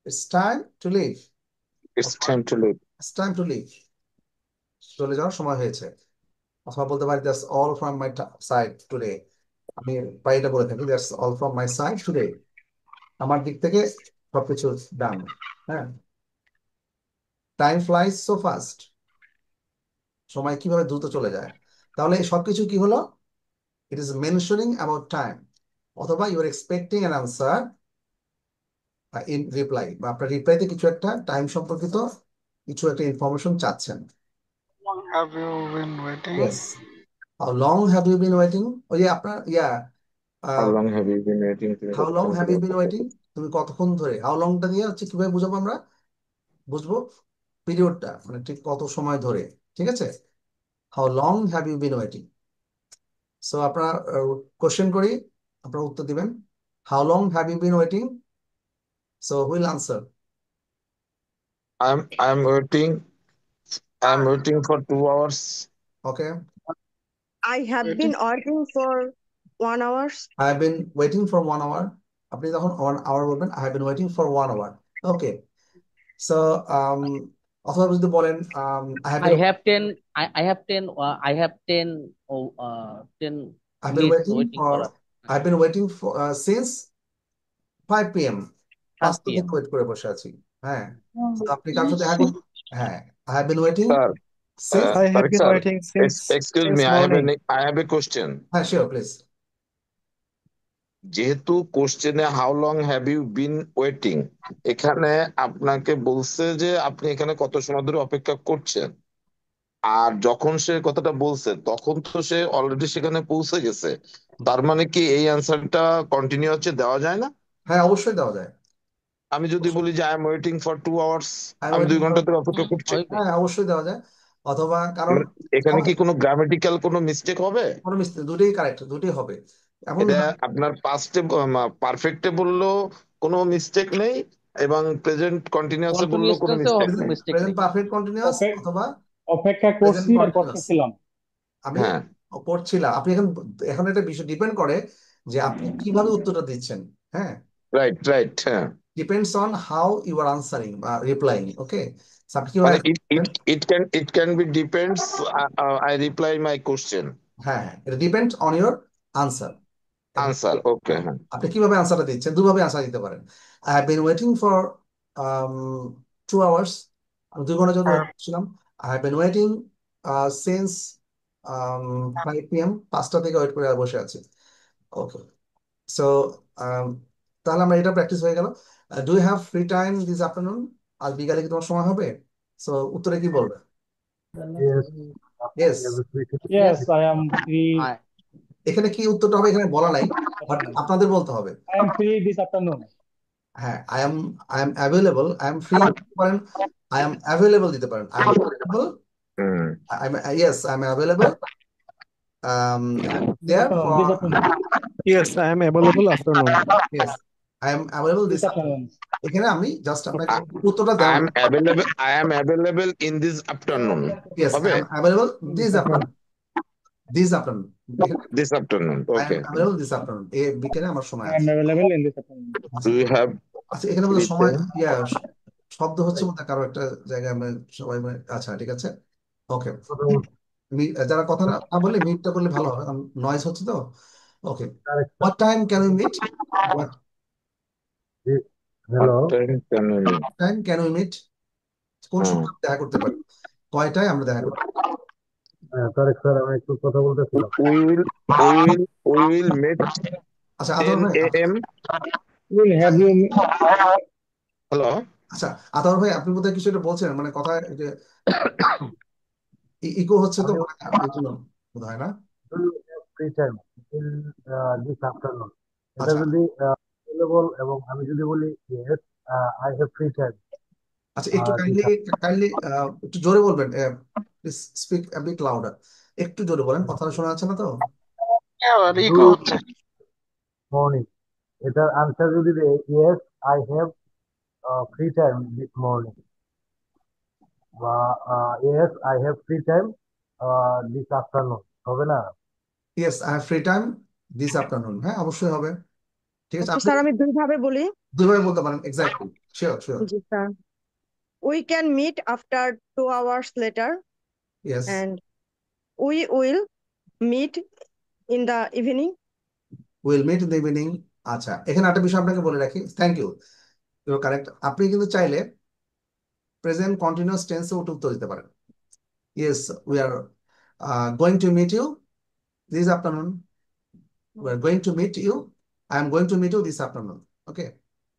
It's time to leave. It's time to leave. It's time to leave, চলে যাওয়ার সময় হয়েছে। অথবা বলতে পারি that's all from my side today. আমি প্রায়টা বলে থাকি that's all from my side today, আমার দিক থেকে সবকিছু ডান। হ্যাঁ, টাইম ফ্লাইজ সো ফাস্ট, সময় কিভাবে দ্রুত চলে যায়। তাহলে এই সবকিছু কি হলো? It is mentioning about time, অথবা you are expecting an answer in reply, বা আপনার রিপ্লাইতে কিছু একটা টাইম সম্পর্কিত কিছু একটা ইনফরমেশন চাচ্ছেন। Long have you been waiting? Yes, how long have you been waiting, ওই যে আপনার How long have you been waiting? তুমি হাউ লং কতক্ষণ হ্যাভ ধরে ইউ বিন অপেক্ষা ওয়েটিং, করছো? তুমি কতক্ষণ ধরে। হাউ লংটা দিয়ে হচ্ছে কিভাবে বুঝাবো আমরা? বুঝবো পিরিয়ডটা, মানে ঠিক কত সময় ধরে। ঠিক আছে, how long have you been waiting. So আপনার কোশ্চেন করি, আপনারা উত্তর দিবেন। How long have you been waiting? So will answer? I'm waiting for 2 hours. Okay, I have been Waiting. waiting for 1 hour. I have been waiting for 1 hour. আপনি তখন 1 hour বলবেন, I have been waiting for 1 hour. Okay, so অথবা যদি বলেন I have I been have 10, I have 10, I have 10, 10 I've been minutes waiting waiting for for I've been waiting for since 5 p.m. 5 5টা p.m. থেকে wait করে বসে আছি। হ্যাঁ, তো আপনি কার সাথে দেখা করুন। হ্যাঁ, I have been waiting Sir, since I have Tariq been sir, waiting since excuse me, since morning. I have a question. হ্যাঁ, শিওর প্লিজ। যেহেতু কোশ্চেনে how long have you been waiting, এখানে আপনাকে বলছে যে আপনি এখানে কত সময় ধরে অপেক্ষা করছেন, আর যখন সে কথাটা বলছে তখন তো সে অলরেডি সেখানে পৌঁছে গেছে। তার মানে কি এই অ্যান্সারটা কন্টিনিউ হচ্ছে দেওয়া যায় না? হ্যাঁ, অবশ্যই দেওয়া যায়। আমি যদি বলি যে I am waiting for 2 hours, I আমি ওয়েটিং 2 ঘন্টা ধরে অপেক্ষা করছি, হইবে। হ্যাঁ, অবশ্যই দেওয়া যায়। অথবা কারণ মানে এখানে কি কোনো গ্রামেটিক্যাল কোনো মিস্টেক হবে? কোনো মিস্ত্রি, দুটোই কারেক্ট, দুটোই হবে। এমন এটা না, আপনার পাস্টে পারফেক্টে বললেও কোনো মিস্টেক নেই, এবং প্রেজেন্ট কন্টিনিউয়াসে বললেও কন্টিনিউয়াস কোনো টেন্সেও মিস্টেক নেই। মিস্টেক প্রেজেন্ট নেই। পারফেক্ট কন্টিনিউয়াস অথবা অপেক্ষা প্রেজেন্ট করছি আর কন্টিনিউয়াস। করতেছিলাম। আমি হ্যাঁ, করছিলাম, আপনি এখন, এখন এটা বিষয় ডিপেন্ড করে যে আপনি কিভাবে উত্তরটা দিচ্ছেন। হ্যাঁ, রাইট রাইট, হ্যাঁ। Depends on how you are answering বা রিপ্লাইং। ওকে, আপনি কিভাবে মানে it can be depends, I reply my question, হ্যাঁ, এটা depend on your answer. answer, ওকে, হ্যাঁ। আপনি কিভাবে আনসারটা দিচ্ছেন, দুভাবে আনসার দিতে পারেন। I have been waiting for 2 hours, আমি 2 ঘন্টা জন্য ওয়েট করছিলাম। I have been waiting since 5 p.m., 5টা থেকে ওয়েট করে বসে আছি। ওকে, সো তাহলে আমরা এটা প্র্যাকটিস হয়ে গেল। Do you have free time this afternoon? আর বিকালে কি তোমার সময় হবে? সো উত্তরে কি বলবে? Yes, yes. Yes, I am free. I- এখানে কি উত্তরটা হবে এখানে বলা নাই, বাট আপনাদের বলতে হবে। I am free this afternoon. হ্যাঁ, I am available, I am free দিতে পারেন, আই এম অ্যাভেলেবল দিতে পারেন। I am available, hmm, yes I am available This there afternoon. For, This afternoon. Yes, I am available afternoon. Yes I am available This this afternoon. afternoon. এখানে আমি just আপনাকে I উত্তরটা I দেওয়া, am available in this afternoon, yes I হবে am available This this afternoon. Afternoon, this afternoon. this afternoon, I am okay. Available this afternoon, এই বিকেলে আমার সময় I am আছে। available in this afternoon. Do you have আচ্ছা, এখানে বোধহয় free সময়, time? শব্দ হচ্ছে মধ্যে কারো একটা জায়গায় আমরা সবাই আচ্ছা, ঠিক আছে, ওকে। কথা বলছি। যারা কথা না না বললে মিটটা করলে ভালো হবে, নয়েজ হচ্ছে তো। Okay, Correct, sir. What time can we meet? What What Hello. time can we meet? Time can we meet? কোন হুম, সময় আমরা দেখা করতে পারি, কয়টায় আমরা দেখা করতে পারি? Correct, sir. আমি একটু কথা বলতেছিলাম। we will meet আচ্ছা, আতর 10 ভাই, a.m. Will have you Hello? আচ্ছা আতর ভাই, আপনি বোধহয় কিছু একটা বলছেন, মানে কথা ইকো হচ্ছে তো, আমি এই জন্য বোধ হয় না। do you have free time in this afternoon? এটা আচ্ছা যদি available এবং আমি যদি বলি yes, I have free time আচ্ছা, একটু this কাইন্ডলি একটু জোরে বলবেন, please speak a bit louder, একটু জোরে বলেন, কথাটা শোনা যাচ্ছে না তো। Echo afternoon. হচ্ছে। Morning. এটার আনসার যদি দেই yes, I have free time this morning. Yes, I have free time this afternoon. হবে না? Yes I have free time this afternoon, হ্যাঁ অবশ্যই হবে। ঠিক আছে, ওকে আপনি স্যার, আমি দুইভাবে বলি। দুইভাবে বলতে পারেন, এক্স্যাক্টলি, শিওর শিওর। জি sir. We can meet after 2 hours later, yes, and we will meet in the evening. Will meet in the evening. আচ্ছা, এখানে একটা বিষয় আপনাকে বলে রাখি, থ্যাংক ইউ, ইউর কারেক্ট। আপনি কিন্তু চাইলে প্রেজেন্ট কন্টিনিউয়াস টেন্সে উত্তর দিতে পারেন। Yes, we are going to meet you this afternoon, we are going to meet you, I am going to meet you this afternoon. Okay,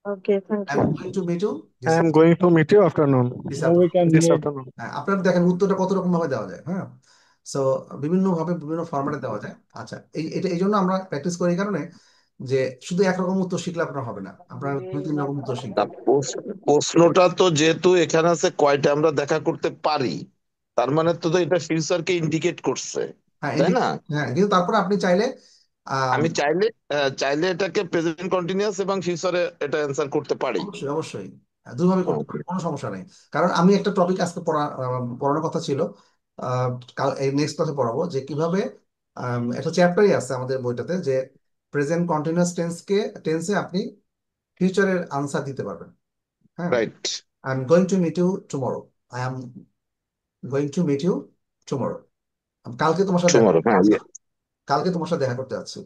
Okay, thank I you. Am going to meet you I this am going to meet you afternoon. This Now we afternoon. can This move. afternoon. হ্যাঁ, আপনারা দেখেন উত্তরটা কত রকম ভাবে দেওয়া যায়। হ্যাঁ, সো বিভিন্ন ভাবে বিভিন্ন ফরম্যাটে দেওয়া যায়। আচ্ছা, এই জন্য আমরা প্র্যাকটিস করি, এই কারণে যে শুধু একরকম উত্তর শিখলে আপনার হবে না, আপনার 2-3 রকম উত্তর তা শিখবেন। প্রশ্নটা তো যেহেতু এখানে আছে কয়টা আমরা দেখা করতে পারি, তার মানে তো এটা ফিউচারকে ইন্ডিকেট করছে, হ্যাঁ তাই না? হ্যাঁ, কিন্তু তারপরে আপনি চাইলে আম, আমি চাইলে চাইলে এটাকে প্রেজেন্ট কন্টিনিউয়াস এবং ফিউচারে এটা অ্যান্সার করতে পারি। অবশ্যই অবশ্যই দুইভাবে করতে Okay. পারেন, কোনো সমস্যা নেই। কারণ আমি একটা টপিক আজকে পড়ানোর কথা ছিল, কাল এই নেক্সট ক্লাসে পড়াবো যে কিভাবে একটা চ্যাপ্টারই আছে আমাদের বইটাতে, যে প্রেজেন্ট কন্টিনিউয়াস টেন্সে আপনি ফিউচারের আনসার দিতে পারবেন। হ্যাঁ, right. I am going to meet you tomorrow, I am going to meet you tomorrow, কালকে তোমার সাথে দেখা টুমরো, হ্যাঁ, কালকে তোমার সাথে দেখা করতে যাচ্ছি।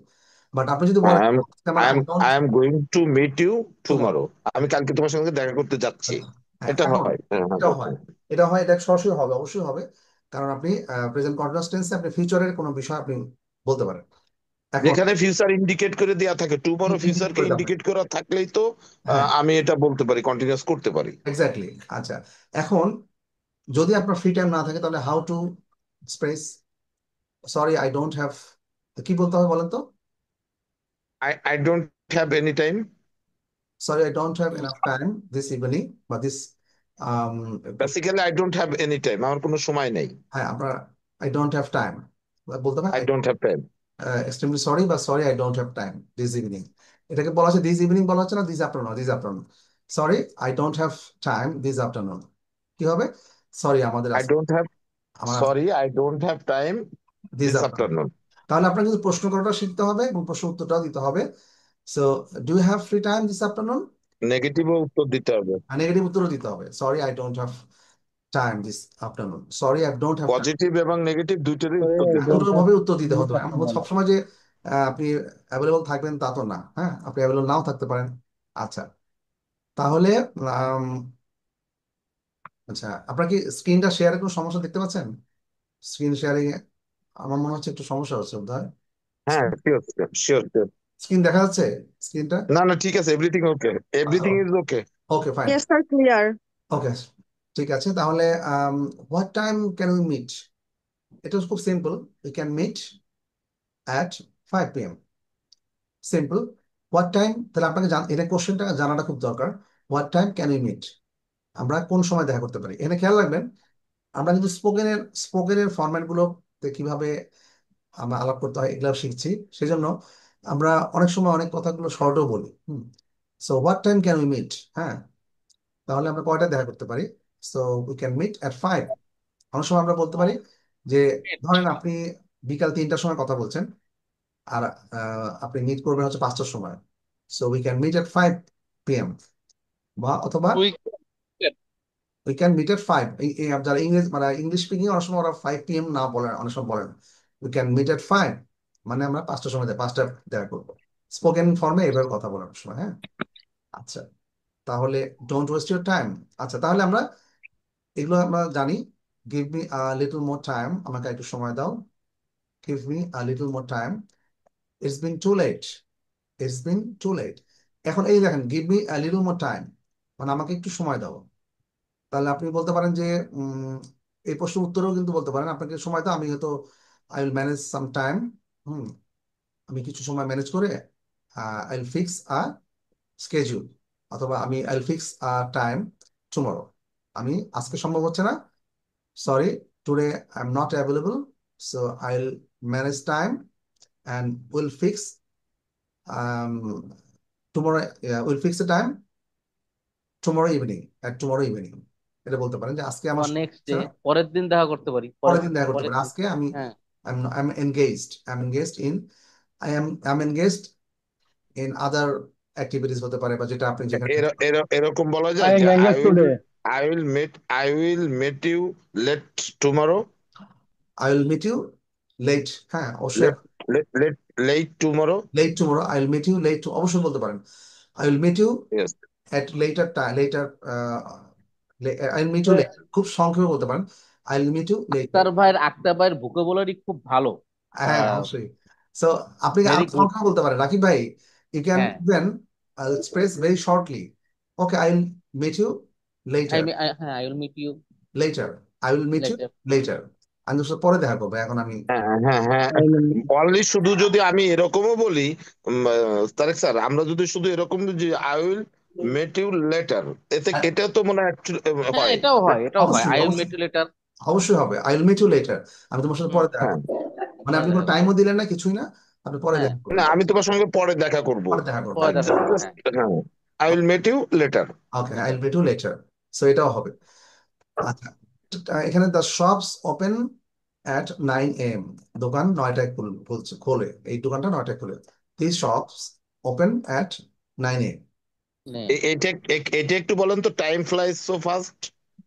বাট আপনি যদি আই বলেন এম মানে I am I don't I am going to meet you tomorrow, tomorrow, আমি কালকে তোমার সঙ্গে দেখা করতে যাচ্ছি, হ্যাঁ এটা এখন হয়। হ্যাঁ, হ্যাঁ, এটাও হয়, বলুন। এটা সরাসরি হবে, অবশ্যই হবে। কারণ আপনি প্রেজেন্ট কন্টিনিউয়াস টেন্সে আপনি ফিউচারের কোনো বিষয় আপনি বলতে পারেন। এখন যেখানে ফিউচার ইন্ডিকেট করে দেয়া থাকে, টুমরো ইন্ডিকেট ফিউচারকে করে দেওয়া হয়। ইন্ডিকেট করা থাকলেই তো হ্যাঁ, আমি এটা বলতে পারি, কন্টিনিউয়াস করতে পারি। এক্স্যাক্টলি। আচ্ছা, এখন যদি আপনার ফ্রি টাইম না থাকে তাহলে how to express sorry I don't have, কি বলতে হবে বলেন তো? I don't have any time. Sorry I don't have enough time this evening বা this, basically I don't have any time, আমার কোনো সময় নেই। হ্যাঁ, আপনার আই ডোন্ট হ্যাভ টাইম বলতে হবে, I don't have time. Extremely sorry বা sorry I don't have time this evening. এটাকে বলা হচ্ছে দিস ইভিনিং বলা হচ্ছে না this afternoon, this afternoon. Sorry I don't have time this afternoon, কি হবে? সরি আমাদের আই ডোন্ট হ্যাভ আমার sorry I don't have time this this afternoon. Afternoon. তাহলে আপনার কিন্তু প্রশ্ন করাটা শিখতে হবে এবং প্রশ্ন উত্তরটাও দিতে হবে। So do you have free time this afternoon, নেগেটিভও উত্তর দিতে হবে, নেগেটিভ উত্তরও দিতে হবে, sorry I don't have time this afternoon, sorry I don't have time. Positive এবং নেগেটিভ দুইটারই Sorry, উত্তর I দিতে don't হবে। দুটো have ভাবে উত্তর দিতে this হতে হবে, এমন afternoon. সবসময় যে আপনি অ্যাভেলেবল থাকবেন তা তো না। হ্যাঁ, আপনি অ্যাভেলেবল নাও থাকতে পারেন। আচ্ছা, তাহলে আম, আচ্ছা, আপনার কি স্ক্রিনটা শেয়ারে কোনো সমস্যা দেখতে পাচ্ছেন? স্ক্রিন শেয়ারিং আমার মনে হচ্ছে একটু সমস্যা হচ্ছে বোধহয়। হ্যাঁ, শিওর শিওর শিওর। স্ক্রিন দেখা যাচ্ছে স্ক্রিনটা? না না, ঠিক আছে, everything okay, everything is okay. Okay fine, Yes, sir, clear. Okay, ঠিক আছে। তাহলে what time can we meet, এটা খুব simple, we can meet at 5 p.m. Simple. What time, তাহলে আপনাকে এটা কোশ্চেনটা জানাটা খুব দরকার। What time can we meet, আমরা কোন সময় দেখা করতে পারি। এখানে খেয়াল রাখবেন, আমরা কিন্তু স্পোকেনের ফরম্যাট গুলোতে কিভাবে আমরা আলাপ করতে হয় এগুলো শিখছি, সেজন্য আমরা অনেক সময় অনেক কথাগুলো শর্টও বলি। So what time can we meet, হ্যাঁ, তাহলে আমরা কয়টা দেখা করতে পারি? So we can meet at 5। অনেক সময় আমরা বলতে পারি যে ধরেন আপনি বিকাল 3টার সময় কথা বলছেন, আর আপনি মিট করবেন হচ্ছে 5টার সময়, so we can meet at 5 p.m. বা অথবা We we can meet at 5, যারা মানে ইংলিশ স্পিকিং অনেক সময় ওরা 5 p.m. না বলেন, অনেক সময় বলেন উই ক্যান মিট এট 5, মানে আমরা 5টার সময় 5টা দেখা করবো। স্পোকেন ফর্মে এভাবে কথা বলার সময়, হ্যাঁ। আচ্ছা, তাহলে ডোন্ট ওয়েস্ট ইউর টাইম। আচ্ছা, তাহলে আমরা এগুলো আমরা জানি। Give me a little more time, আমাকে একটু সময় দাও। Give me a little more time, it's been too late, it's been too late. এখন এই দেখেন, give me a little more time মানে আমাকে একটু সময় দাও। তাহলে আপনি বলতে পারেন যে এই প্রশ্নের উত্তরেও কিন্তু বলতে পারেন আপনাকে সময় দাও, আমি হয়তো I will manage some time, hmm, আমি কিছু সময় ম্যানেজ করে I will fix a schedule, অথবা আমি I will fix a time tomorrow, আমি আজকে সম্ভব হচ্ছে না, sorry today I am not available, so I will manage time and will fix tomorrow, will fix the time tomorrow evening, at tomorrow evening. এটা বলতে পারেন যে আজকে আমার আবার সময় নেক্সট হচ্ছে ডে, না, পরের দিন দেখা করতে পারি, পরের পরের দিন দেখা করতে পরের পারেন। দিন। আজকে আমি হ্যাঁ, I'm engaged. I'm engaged in I'm engaged in other activities হতে পারে, বা যেটা আপনি যেখানে এরকম বলা I যায় am যে engaged today. I will meet you late tomorrow. I will meet you late, হ্যাঁ অবশ্যই Late, late tomorrow. late tomorrow. I will meet you late অবশ্যই বলতে পারেন। I will meet you Yes. at later time, later I will meet you later, খুব সংক্ষেপে বলতে পারেন I will meet you later। Akter ভাইয়ের ভোকাবুলারি খুব ভালো, হ্যাঁ অবশ্যই। সো আপনি ভেরি আরো গুড। সংক্ষেপে বলতে পারেন রাকিব ভাই, you can হ্যাঁ, even express very shortly, okay I will meet you later, হ্যাঁ, I will meet you later I will meet you later. later। আমি তোর সাথে পরে দেখা করবো, এখন আমি হ্যাঁ অনলি শুধু যদি আমি এরকমও বলি, তারেক স্যার, আমরা যদি শুধু এরকম যে I will meet you later, এটা তো মনে হয় হ্যাঁ, হয়। এটাও হয়, এটাও হয়, অবশ্যই আই উইল মিট অবশ্যই ইউ লেটার। অবশ্যই হবে I will meet you later, আমি তোমার সাথে পরে দেখা হ্যাঁ করবো। মানে পরে আপনি কোনো দেখা করবো। টাইমও দিলেন না, কিছুই না, আপনি পরে হ্যাঁ, দেখা না, করবেন, আমি তোমার সঙ্গে পরে দেখা করব। পরে দেখা করবো। পরে দেখা করবো। হ্যাঁ, হ্যাঁ, I will meet you later. Okay I will meet you later, so এটাও হবে। আচ্ছা, এখানে the shops open at 9 AM, দোকান 9টায় খোলে, এই দোকানটা 9টায় খোলে। This shops open at 9 AM। নে। এটা এটা একটু বলেন তো, time flies so fast.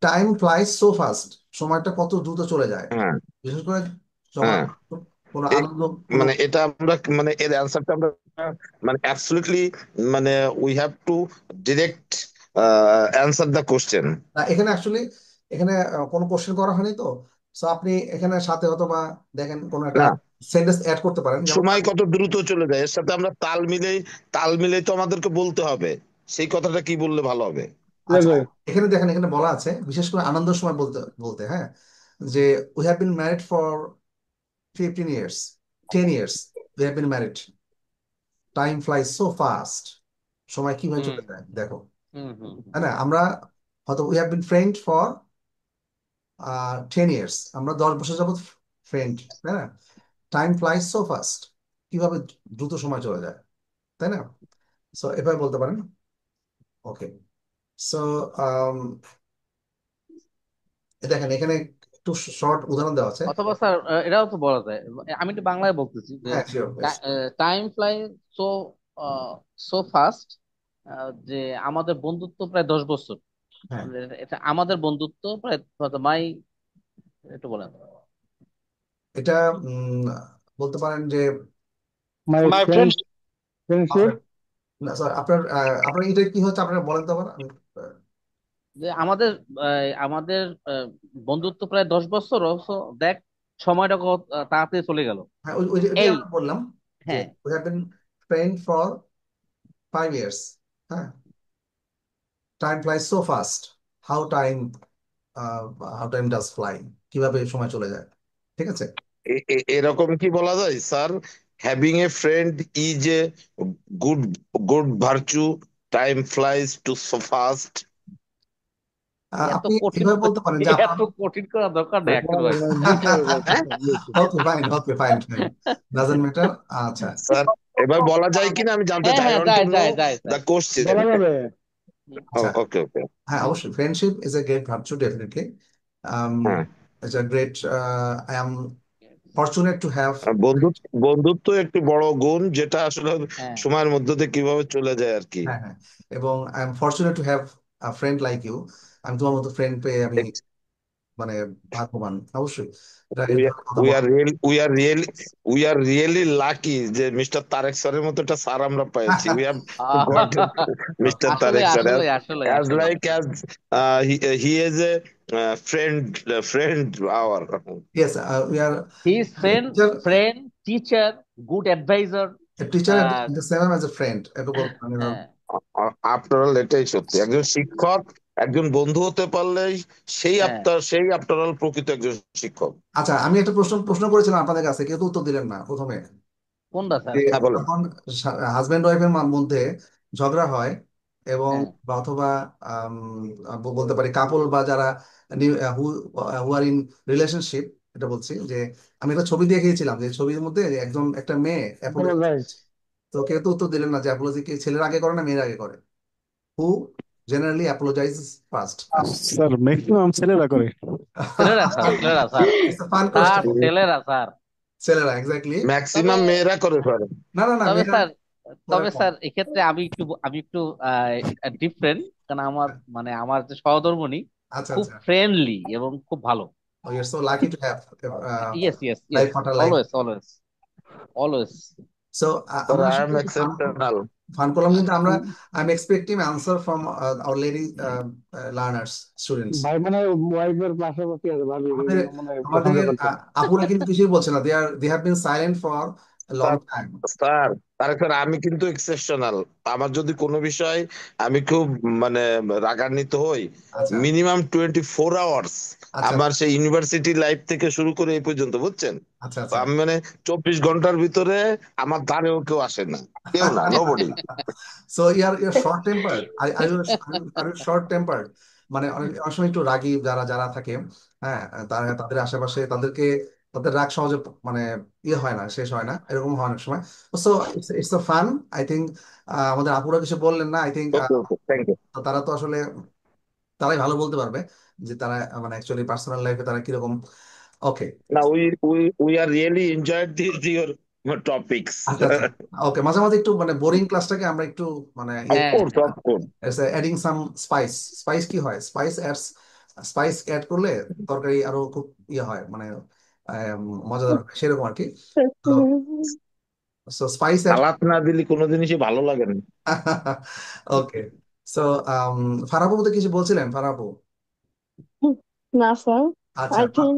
Time flies so fast, সময়টা কত দ্রুত চলে যায়, হ্যাঁ বিশেষ করে যখন হ্যাঁ কোনো এ- আনন্দ, কোনো মানে এটা আমরা মানে এর অ্যান্সারটা আমরা মানে অ্যাবসলিউটলি মানে we have to direct answer the question. না, এখানে অ্যাকচুয়ালি এখানে কোনো কোশ্চেন করা হয়নি তো, সো আপনি এখানে সাথে হয়তো বা দেখেন কোনো একটা না, সেন্টেন্স অ্যাড করতে পারেন, যেমন সময় কত দ্রুত চলে যায় এর সাথে আমরা তাল মিলেই তো আমাদেরকে বলতে হবে, সেই কথাটা কি বললে ভালো হবে? আচ্ছা এখানে দেখেন, এখানে বলা আছে বিশেষ করে আনন্দের সময় বলতে বলতে, হ্যাঁ, যে we have been married for 15 years, 10 years we have been married, time flies so fast, সময় কিভাবে হুম চলে যায় দেখো, হুম হুম তাই না? আমরা হয়তো we have bin friend for 10 years, আমরা 10 বছর যাবত ফ্রেন্ড, তাই না? টাইম ফ্লাইজ সো ফাস্ট, কিভাবে দ্রুত সময় চলে যায়, তাই না? সো এভাবে বলতে পারেন। ওকে, সো দেখেন এখানে একটু শর্ট উদাহরণ দেওয়া আছে। অথবা স্যার, এটাও তো বলা যায়, আমি একটু বাংলায় বলতেছি যে হ্যাঁ sure. Time fly so so fast, যে আমাদের বন্ধুত্ব প্রায় 10 বছর। হ্যাঁ এটা আমাদের বন্ধুত্ব প্রায়, মাই, একটু বলেন। এটা বলতে পারেন যে My My friend, friends, friendship, আপনার, না স্যার আপনার আপনার এটা কি হচ্ছে আপনারা বলেন তো আবার, আমি যে আমাদের আমাদের বন্ধুত্ব প্রায় 10 বছর, অবশ্য দেখ সময়টা কত তাড়াতাড়ি চলে গেল। হ্যাঁ ওই ওইটাই এই, আমরা বললাম যে হ্যাঁ, we have bin friend for 5 years, হ্যাঁ, time flies so fast, how time how time does fly, কিভাবে সময় চলে যায়, ঠিক আছে? এরকম কি বলা যায় sir, having a friend is a good good virtue, time flies too so fast. এত আপনি কঠিন এভাবে বলতে পারেন যে আপনার এত কঠিন করা দরকার নেই no, আক্তার ভাই। no, Bluetooth, হ্যাঁ Bluetooth. Okay fine, okay fine fine, doesn't matter. আচ্ছা স্যার, এবার বলা যায় কিনা আমি জানতে হ্যাঁ চাই, আই হ্যাঁ, ওয়ান্ট টু যায় নো যায় যায় দ্য যায়। কোশ্চেন। বলা যাবে। আচ্ছা, ওকে ওকে। হ্যাঁ অবশ্যই friendship is a great virtue, definitely হ্যাঁ, it's a great, I am fortunate to have, বন্ধুত্ব একটি বড় গুণ, যেটা আসলে হ্যাঁ, সময়ের মধ্যে দিয়ে কিভাবে চলে যায় আর কি। হ্যাঁ হ্যাঁ, এবং I am fortunate to have a friend like you, আমি তোমার মতো ফ্রেন্ড পেয়ে আমি মানে ভাগ্যবান, অবশ্যই এটা এর উই কথা উই বলা। Are really we are really we are really lucky যে মিস্টার তারেক স্যারের মতো একটা স্যার আমরা পেয়েছি। উই হ্যাভ গট মিস্টার আসলে তারেক স্যার, আসলে আসলে as আসলে like as he is a friend our. Yes we are he is friend, teacher, teacher, good adviser. Teacher at the same time as a friend, এটা মানে হ্যাঁ, after all এটাই সত্যি, একজন শিক্ষক একজন বন্ধু হতে পারলে হ্যাঁ, সেই আফটার অল প্রকৃত একজন শিক্ষক। আচ্ছা আমি একটা প্রশ্ন প্রশ্ন করেছিলাম আপনাদের কাছে, কেউ তো উত্তর দিলেন না প্রথমে, কোনটা স্যার? যে হ্যাঁ বলেন। যখন হাজব্যান্ড ওয়াইফের মধ্যে ঝগড়া হয়, এবং হ্যাঁ, বা অথবা বলতে পারি কাপল বা যারা হু আর ইন রিলেশনশিপ, এটা বলছি যে আমি একটা ছবি দিয়ে গিয়েছিলাম, যে ছবির মধ্যে একজন একটা মেয়ে অ্যাপোলজি, Apologize. তো কেউ তো উত্তর দিলেন না যে অ্যাপোলজি কি ছেলের আগে করে না মেয়ের আগে করে, হু generally apologize first. Sir maximum ছেলেরা করে। Sir It's a fun sir question. ছেলেরা স্যার ছেলেরা, exactly. তবে ম্যাক্সিমাম মেয়েরা করে ফেলে। না না না, তবে মেয়েরা স্যার করে কম। এক্ষেত্রে আমি একটু ডিফারেন্ট, কারণ আমার যে সহধর্মিণী আচ্ছা খুব আচ্ছা। ফ্রেন্ডলি এবং খুব ভালো। Oh, you're so lucky to have yes yes yes, life partner like. Always always always. So But আমরা I am আসলে exceptional. ফান করলাম, কিন্তু I'm expecting answer from our lady learners, students. ভাই মানে ওয়াইফের পাশাপাশি আছে ভাবি আমাদের মানে আমাদের পছন্দ করছেন। আপুরা কিন্তু কিছুই বলছে না, they have been silent for a long time. Sir Tareq sir, আমি কিন্তু এক্সেপশনাল। আমার যদি কোনো বিষয় আমি খুব মানে রাগান্বিত হই, আচ্ছা মিনিমাম 24 আওয়ার্স আচ্ছা আমার সেই ইউনিভার্সিটি লাইফ থেকে শুরু করে এই পর্যন্ত, বুঝছেন? আচ্ছা আচ্ছা। আমি মানে 24 ঘন্টার ভিতরে আমার দ্বারেও কেউ আসে না, কেউ না, nobody. So you're short tempered. Are you short tempered? মানে অনেক সময় একটু রাগী যারা যারা থাকে, হ্যাঁ, তাদের আশেপাশে তাদের রাগ সহজে মানে হয় না, শেষ হয় না, এরকম হয় অনেক সময়। So it's a fun, I think. আমাদের আপুরা কিছু বললেন না, I think okay okay, thank you. তারা তো আসলে তারাই ভালো বলতে পারবে যে তারা মানে অ্যাকচুয়ালি পার্সোনাল লাইফে তারা কিরকম। ওকে না, we are really enjoyed your topics. আচ্ছা আচ্ছা। ওকে, মাঝে মাঝে একটু মানে বোরিং ক্লাসটাকে আমরা একটু মানে অফকোর্স অফকোর্স। অ্যাডিং সাম স্পাইস। স্পাইস কি হয়, স্পাইস অ্যাড করলে তরকারি আরো খুব হয়, মানে মজাদার হয়, সেরকম আর কি। তো স্পাইস অ্যাড। সালাদ না দিলে কোনো জিনিসই ভালো লাগে না। ওকে। সো ফারাবু তো কিছু বলছিলেন, ফারাবু? না স্যার, আচ্ছা। আই থিঙ্ক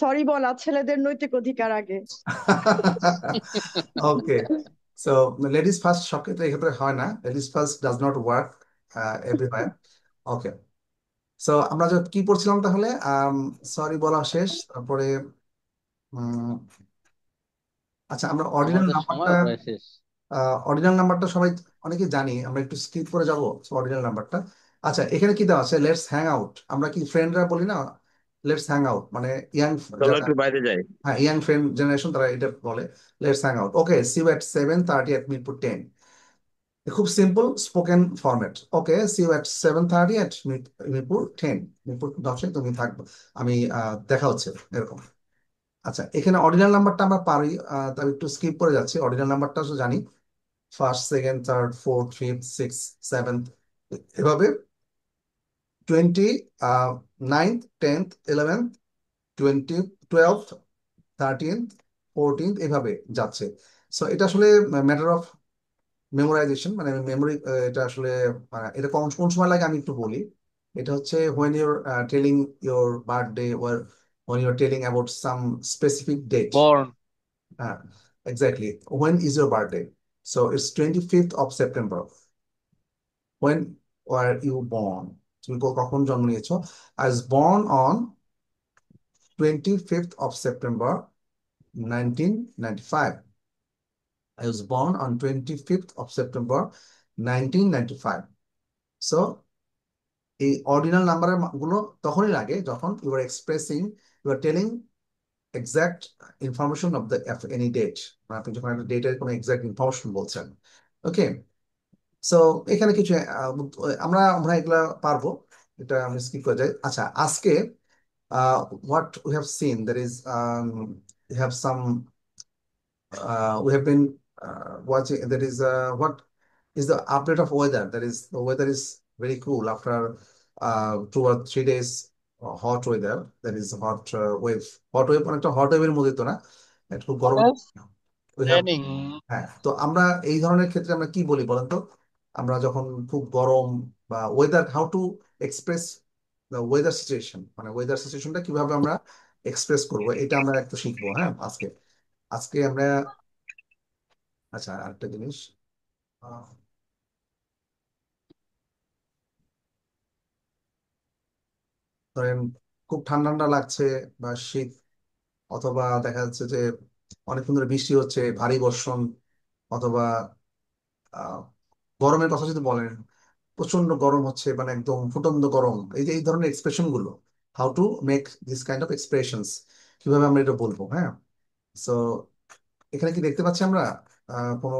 সরি বলা ছেলেদের নৈতিক অধিকার আগে। ওকে, সো লেডিস ফার্স্ট সব ক্ষেত্রে এক্ষেত্রে হয় না, ladies first does not work everywhere. Okay, so আমরা যে কি পড়ছিলাম তাহলে, সরি বলা শেষ, তারপরে উম, আচ্ছা আমরা অর্ডিনাল আমাদের নাম্বারটা, সময় প্রায় শেষ। সবাই অনেকে জানি, আমরা একটু স্কিপ করে যাবো অর্ডিনাল নাম্বারটা। আচ্ছা, এখানে কি দেওয়া আছে, লেটস হ্যাং আউট। আমরা কি ফ্রেন্ডরা বলি না লেটস হ্যাং আউট, মানে ইয়াং চলো যারা, একটু বাইরে যাই। হ্যাঁ ইয়াং ফ্রেন্ড জেনারেশন, তারা এটা বলে let's hang out. Okay, see you at 7:30 at Mirpur 10। খুব simple spoken format. Okay, see you at 7:30 at Mirpur 10। Mirpur 10-এ তুমি থাকবে, আমি দেখা হচ্ছে, এরকম। আচ্ছা, এখানে অর্ডিনাল নাম্বারটা আমরা পারি, তাই একটু স্কিপ করে যাচ্ছি। অর্ডিনাল নাম্বারটা তো জানি, first, second, third, fourth, fifth, six, seventh, এভাবে 20, 9th, 10th, 11th, 20, 12th, 13th, 14th, এভাবে যাচ্ছে। সো এটা আসলে ম্যাটার অফ মেমোরাইজেশন, মানে মেমোরি। এটা আসলে এটা কোন কোন সময় লাগে আমি একটু বলি। এটা হচ্ছে when you're telling your birthday, or when you're telling about some specific date. Born. Exactly, when is your birthday? So it's 25th of September. When were you born? তুমি কখন জন্ম নিয়েছো? I was born on 25th of September 1995. I was born on 25th of September 1995. So এই ordinal নাম্বারের গুলো তখনই লাগে যখন you are expressing, you are telling exact information of the any date, আপনি যখন একটা ডেটের কোনো এক্সাক্ট ইনফরমেশন বলছেন। ওকে, সো এখানে কিছু আমরা আমরা এগুলা পারবো, এটা আমি স্কিপ করে যাই। আচ্ছা, আজকে what we have seen, there is we have some we have been watching, there is what is the update of weather. That is, the weather is very cool after 2 or 3 days hot weather. That is hot wave. Hot wave অনেকটা hot wave এর মধ্যে তো না, একটু গরম। We have, Raining. হ্যাঁ, তো আমরা এই ধরনের ক্ষেত্রে আমরা কি বলি বলেন তো? আমরা যখন খুব গরম বা weather, how to express the weather situation, মানে ওয়েদার সিচুয়েশনটা কিভাবে আমরা এক্সপ্রেস করবো, এটা আমরা একটু শিখবো। হ্যাঁ, আজকে আজকে আমরা, আচ্ছা আরেকটা জিনিস, আহ, ধরেন খুব ঠান্ডা ঠান্ডা লাগছে বা শীত, অথবা দেখা যাচ্ছে যে অনেকক্ষণ ধরে বৃষ্টি হচ্ছে, ভারী বর্ষণ, অথবা আহ, গরমের কথা যদি বলেন, প্রচন্ড গরম হচ্ছে, মানে একদম ফুটন্ত গরম, এই যে এই ধরনের এক্সপ্রেশন গুলো, how to make this kind of expressions, কিভাবে আমরা এটা বলবো। হ্যাঁ, সো এখানে কি দেখতে পাচ্ছি আমরা কোনো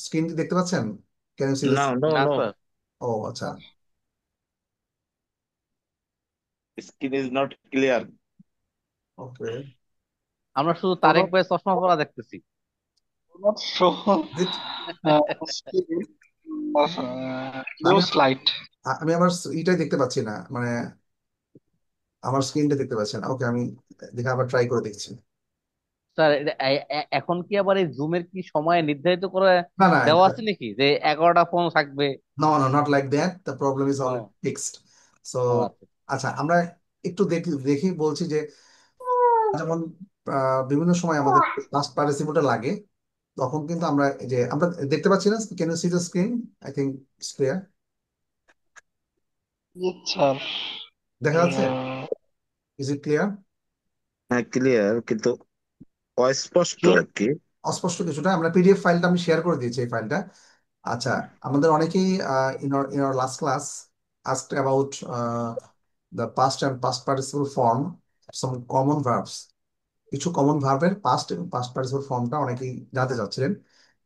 স্ক্রিন কি দেখতে পাচ্ছেন? Can you see this? না নো না নো। স্যার। ও আচ্ছা, skin is not clear. Okay. আমরা শুধু So তারেক not, ভাই চশমা পরা দেখতেছি। not show Is it? screen, আমি use light. আমি আমার এটাই দেখতে পাচ্ছি না, মানে আমার স্ক্রিনটা দেখতে পাচ্ছি না। ওকে, আমি দেখে আবার ট্রাই করে দেখছি। স্যার এখন কি আবার এই জুমের কি সময় নির্ধারিত করে না না, দেওয়া আছে নাকি যে 11টা ফোন থাকবে? no, no, not like that. The problem is ও already fixed. So, ও আচ্ছা। আচ্ছা, আমরা একটু দেখি দেখি বলছি যে যেমন বিভিন্ন সময় আমাদের লাস্ট পার্টিসিপেটটা লাগে, তখন কিন্তু আমরা এই যে আমরা দেখতে পাচ্ছি না, can you see the screen? I think it's clear. Yes, sir. দেখা যাচ্ছে? Is it clear? হ্যাঁ ক্লিয়ার, কিন্তু অস্পষ্ট আর কি। অস্পষ্ট কিছুটা। আমরা পিডিএফ ফাইলটা আমি শেয়ার করে দিয়েছি, এই ফাইলটা। আচ্ছা, আমাদের অনেকেই in our last class asked about the past and past participle form, some common verbs. কিছু কমন ভার্বের পাস্ট এবং পাস্ট পার্টিসিপল ফর্মটা অনেকেই জানতে চাচ্ছিলেন,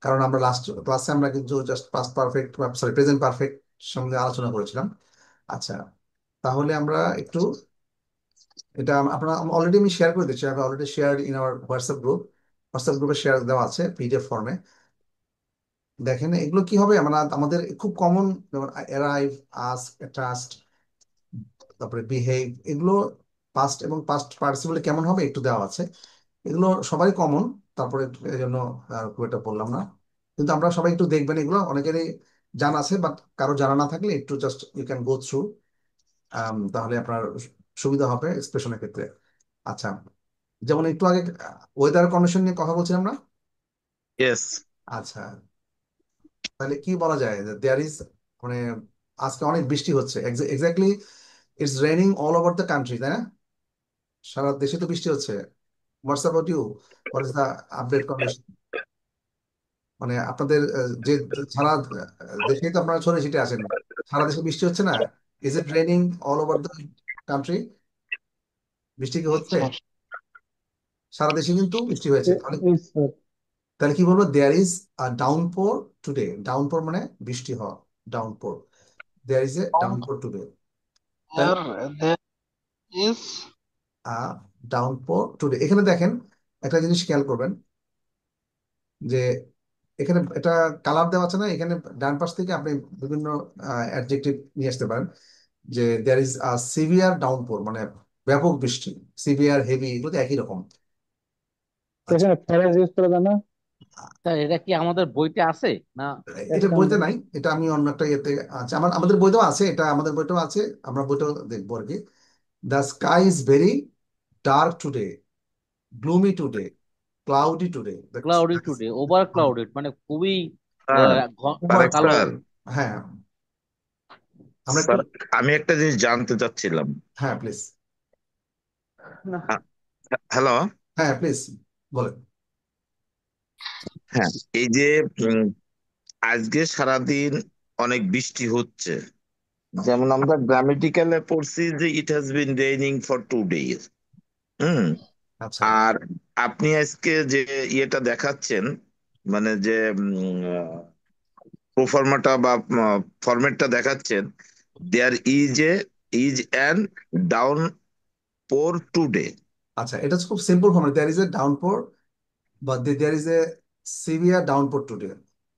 কারণ আমরা লাস্ট ক্লাসে আমরা কিন্তু just past perfect, sorry present perfect সঙ্গে আলোচনা করেছিলাম। আচ্ছা, তাহলে আমরা একটু এটা আপনারা অলরেডি আমি শেয়ার করে দিচ্ছি। আমি already share in our WhatsApp গ্রুপে শেয়ার দেওয়া আছে পিডিএফ ফর্মে। দেখেন এগুলো কি হবে, আমরা আমাদের খুব কমন, যেমন অ্যারাইভ, আস্ক, ট্রাস্ট, তারপরে বিহেভ, এগুলো পাস্ট এবং পাস্ট পার্টিসিপলে কেমন হবে একটু দেওয়া আছে। এগুলো সবাই কমন, তারপরে এই জন্য খুব একটা বললাম না, কিন্তু আমরা সবাই একটু দেখবেন। এগুলো অনেকেরই জানা আছে, বাট কারো জানা না থাকলে একটু just you can go through, তাহলে আপনার সুবিধা হবে এক্সপ্রেশনের ক্ষেত্রে। আচ্ছা, যেমন একটু আগে ওয়েদার কন্ডিশন নিয়ে কথা বলছিলাম না? ইয়েস। আচ্ছা, তাহলে কি বলা যায়, দেয়ার ইজ, মানে আজকে অনেক বৃষ্টি হচ্ছে, exactly it's raining all over the country, তাই না? সারা দেশে তো বৃষ্টি হচ্ছে। What's about you, what is the update condition? মানে আপনাদের যে সারা দেশেই তো আপনারা ছড়িয়ে ছিটে আছেন, সারা দেশে বৃষ্টি হচ্ছে না? Is it raining all over the country? বৃষ্টি কি হচ্ছে? Sir. সারা দেশে কিন্তু বৃষ্টি হয়েছে। তাহলে Yes, sir. তাহলে কি বলবো, দেয়ার ইজ আ ডাউনপোর টুডে। ডাউনপোর মানে বৃষ্টি হওয়া, downpour. There is a downpour today. তাহলে There is ডাউনপোর টুডে, এখানে দেখেন একটা জিনিস খেয়াল করবেন যে এখানে এটা কালার দেওয়া আছে না, এখানে ডান পাশ থেকে আপনি বিভিন্ন অ্যাডজেক্টিভ নিয়ে আসতে পারেন, যে দেয়ার ইজ আ সিভিয়ার ডাউনপোর, মানে ব্যাপক বৃষ্টি। সিভিয়ার, হেভি, এগুলো তো একই রকম। আচ্ছা, এখানে ফ্রেজ ইউজ করা যায় না? স্যার এটা কি আমাদের বইতে আছে না? এটা একটা বইতে নাই, এটা আমি অন্য একটা ইয়েতে আছে, আমাদের বইতেও আছে, এটা আমাদের বইতেও আছে, আমরা বইটাও দেখবো আর কি। The sky is very dark today, gloomy today, cloudy today. Cloudy today, over clouded, মানে খুবই স্যার, তারেক কালো। স্যার, হ্যাঁ, আমরা একটু, স্যার আমি একটা জিনিস জানতে চাচ্ছিলাম। হ্যাঁ প্লিজ, না হ্যালো। হ্যাঁ প্লিজ বলেন। হ্যাঁ, এই যে উম, আজকে সারাদিন অনেক বৃষ্টি হচ্ছে, যেমন আমরা গ্রামেটিক্যালে পড়ছি যে ইট has been raining for 2 days। হুম। আচ্ছা, আর আপনি আজকে যে ইয়েটা দেখাচ্ছেন, মানে যে প্রোফর্মাটা বা ফরম্যাটটা দেখাচ্ছেন, there is an downpour today. আচ্ছা, এটা হচ্ছে খুব simple formula. There is a downpour, বা there is a severe downpour today,